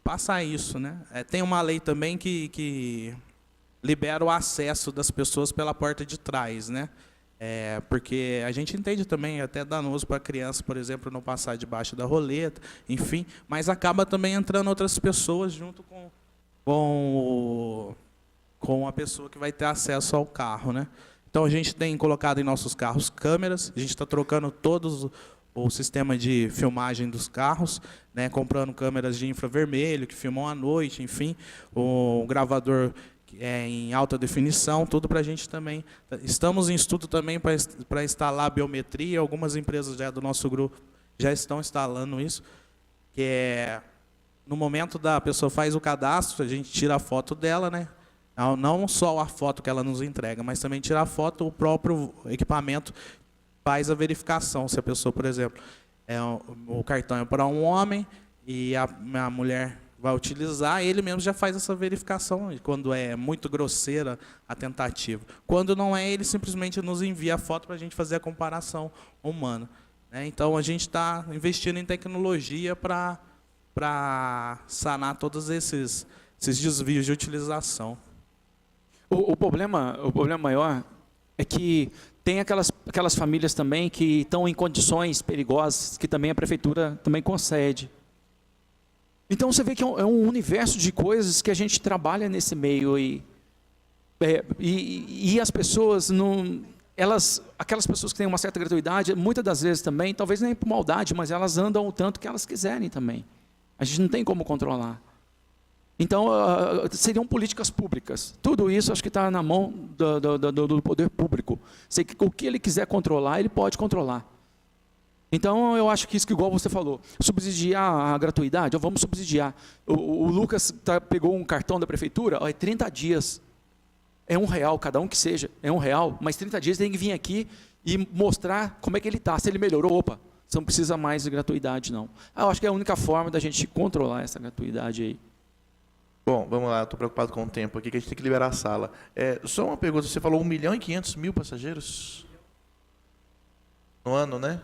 passar isso, né? Tem uma lei também que libera o acesso das pessoas pela porta de trás, né? Porque a gente entende também, até danoso para a criança, por exemplo, não passar debaixo da roleta, enfim, mas acaba também entrando outras pessoas junto com a pessoa que vai ter acesso ao carro, né? Então, a gente tem colocado em nossos carros câmeras, a gente está trocando todos o sistema de filmagem dos carros, né? Comprando câmeras de infravermelho, que filmam à noite, enfim, o gravador em alta definição, tudo para a gente também. Estamos em estudo também para instalar biometria, algumas empresas já do nosso grupo já estão instalando isso, que no momento da pessoa faz o cadastro, a gente tira a foto dela, né? Não só a foto que ela nos entrega, mas também tira a foto, o próprio equipamento faz a verificação, se a pessoa, por exemplo, o cartão é para um homem e a mulher vai utilizar, ele mesmo já faz essa verificação quando é muito grosseira a tentativa. Quando não é, ele simplesmente nos envia a foto para a gente fazer a comparação humana, né? Então, a gente está investindo em tecnologia para sanar todos esses desvios de utilização. O problema maior é que tem aquelas famílias também que estão em condições perigosas, que também a prefeitura também concede. Então você vê que é um universo de coisas que a gente trabalha nesse meio e as pessoas não, aquelas pessoas que têm uma certa gratuidade, muitas das vezes também, talvez nem por maldade, mas elas andam o tanto que elas quiserem também. A gente não tem como controlar. Então, seriam políticas públicas. Tudo isso acho que está na mão do poder público. O que ele quiser controlar, ele pode controlar. Então, eu acho que isso que, igual você falou, subsidiar a gratuidade, vamos subsidiar. O Lucas pegou um cartão da prefeitura, é 30 dias. É R$1, cada um que seja, é R$1, mas 30 dias tem que vir aqui e mostrar como é que ele está. Se ele melhorou, opa, você não precisa mais de gratuidade, não. Eu acho que é a única forma da gente controlar essa gratuidade aí. Bom, vamos lá, estou preocupado com o tempo aqui, que a gente tem que liberar a sala. Só uma pergunta, você falou 1.500.000 passageiros? No ano, né?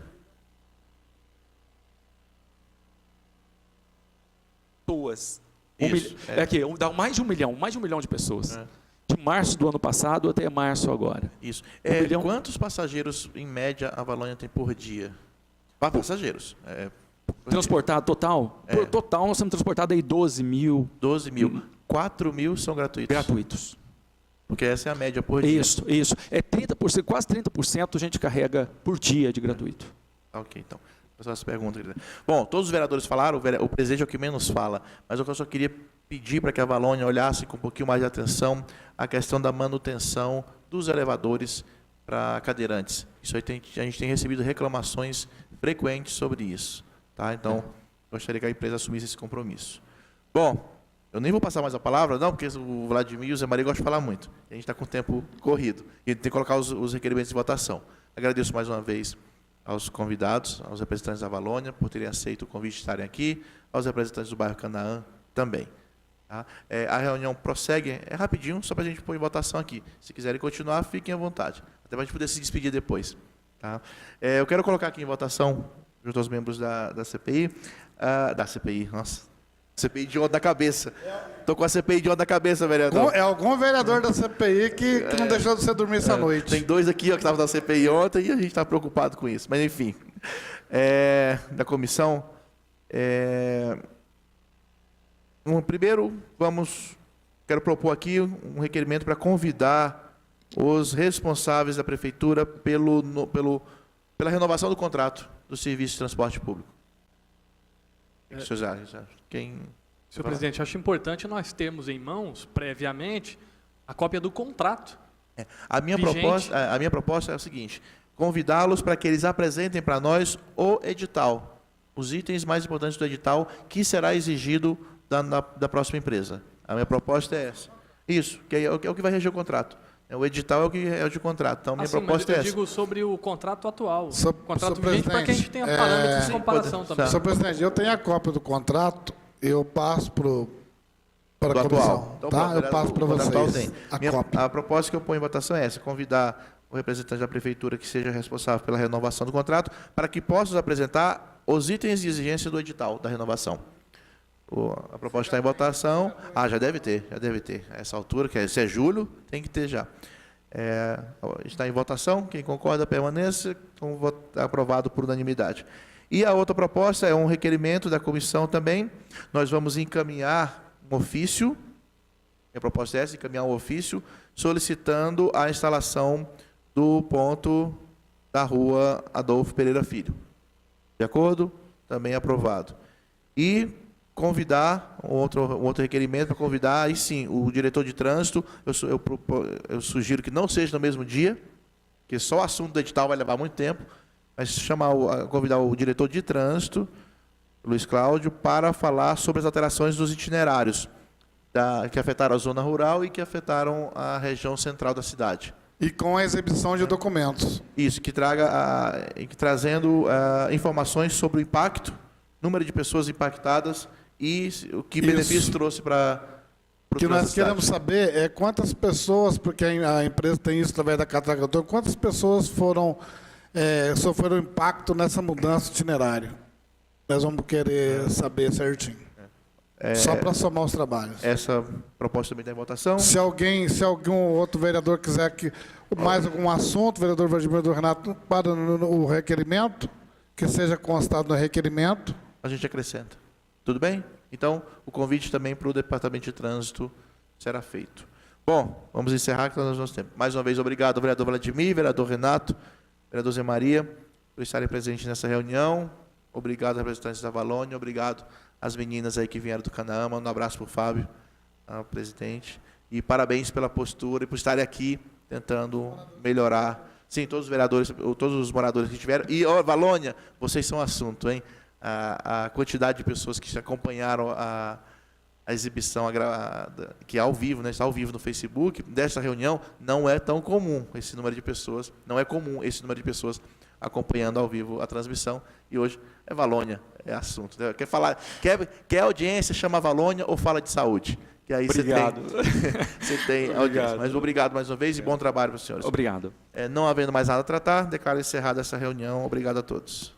Pessoas. Isso, Aqui, dá mais de 1 milhão de pessoas. De março do ano passado até março agora. Isso. 1 milhão. Quantos passageiros, em média, a Valônia tem por dia? Passageiros. Transportado total? Total, nós temos transportado aí 12 mil. 12 mil. 4 mil são gratuitos. Gratuitos. Porque essa é a média por dia. Isso. É 30%, quase 30% a gente carrega por dia de gratuito. Ok, então. Fazer essa pergunta. Bom, todos os vereadores falaram, o presidente é o que menos fala, mas eu só queria pedir para que a Valônia olhasse com um pouquinho mais de atenção a questão da manutenção dos elevadores para cadeirantes. Isso aí a gente tem recebido reclamações frequentes sobre isso. Tá? Então, gostaria que a empresa assumisse esse compromisso. Bom, eu nem vou passar mais a palavra, não, porque o Vladimir e o Zé Maria gostam de falar muito. A gente está com o tempo corrido. E tem que colocar os requerimentos de votação. Agradeço mais uma vez aos convidados, aos representantes da Valônia, por terem aceito o convite de estarem aqui, aos representantes do bairro Canaã também. Tá? A reunião prossegue, é rapidinho, só para a gente pôr em votação aqui. Se quiserem continuar, fiquem à vontade, até para a gente poder se despedir depois. Tá? Eu quero colocar aqui em votação, junto aos membros da CPI, nossa, CPI de onda da cabeça. Estou com a CPI de onda da cabeça, vereador. É algum vereador da CPI que não deixou de você dormir essa noite. Tem dois aqui ó, que estavam na CPI ontem e a gente está preocupado com isso. Mas, enfim, da comissão. Primeiro, quero propor aqui um requerimento para convidar os responsáveis da prefeitura pela renovação do contrato do serviço de transporte público. O que vocês acham? Senhor presidente, acho importante nós termos em mãos, previamente, a cópia do contrato. A minha proposta é o seguinte: convidá-los para que eles apresentem para nós o edital, os itens mais importantes do edital que será exigido da próxima empresa. A minha proposta é essa. Isso, que é o que vai reger o contrato. O edital é o de contrato. Então, minha proposta é essa. Eu digo sobre o contrato atual. O contrato vigente para que a gente tenha parâmetros de comparação também. Senhor presidente, eu tenho a cópia do contrato, eu passo para a comissão. Então, tá? Eu passo para vocês a cópia. A proposta que eu ponho em votação é essa: convidar o representante da prefeitura que seja responsável pela renovação do contrato para que possa apresentar os itens de exigência do edital da renovação. A proposta está em votação. Já deve ter. A essa altura, se é julho, tem que ter já. Está em votação. Quem concorda, permaneça. Aprovado por unanimidade. E a outra proposta é um requerimento da comissão também. Nós vamos encaminhar um ofício. A proposta é essa: encaminhar um ofício solicitando a instalação do ponto da rua Adolfo Pereira Filho. De acordo? Também aprovado. E convidar, um outro requerimento para convidar, aí sim, o diretor de trânsito. Eu sugiro que não seja no mesmo dia, porque só o assunto do edital vai levar muito tempo, mas convidar o diretor de trânsito, Luiz Cláudio, para falar sobre as alterações dos itinerários que afetaram a zona rural e que afetaram a região central da cidade. E com a exibição de documentos. Isso, trazendo informações sobre o impacto, número de pessoas impactadas e o que benefício trouxe para O que nós queremos saber é quantas pessoas, porque a empresa tem isso através da Catragador, quantas pessoas sofreram impacto nessa mudança de itinerário. Nós vamos querer saber certinho. Só para somar os trabalhos. Essa proposta também está em votação. Se algum outro vereador quiser que mais algum assunto, vereador Renato, para no requerimento, que seja constado no requerimento. A gente acrescenta. Tudo bem? Então, o convite também para o Departamento de Trânsito será feito. Bom, vamos encerrar, que nós vamos ter. Mais uma vez, obrigado, vereador Vladimir, vereador Renato, vereador Zé Maria, por estarem presentes nessa reunião. Obrigado, representantes da Valônia. Obrigado às meninas aí que vieram do Canaã. Um abraço para o Fábio, presidente. E parabéns pela postura e por estarem aqui tentando melhorar. Sim, todos os vereadores, todos os moradores que tiveram. E, Valônia, vocês são assunto, hein? A quantidade de pessoas que acompanharam a exibição que é ao vivo, né, está ao vivo no Facebook, dessa reunião, não é tão comum esse número de pessoas, não é comum esse número de pessoas acompanhando ao vivo a transmissão, e hoje é Valônia, é assunto. Quer falar, quer audiência, chama a Valônia ou fala de saúde, que aí Obrigado. você tem audiência. Obrigado. Mas obrigado mais uma vez e bom trabalho para os senhores. Obrigado. Não havendo mais nada a tratar, declaro encerrada essa reunião. Obrigado a todos.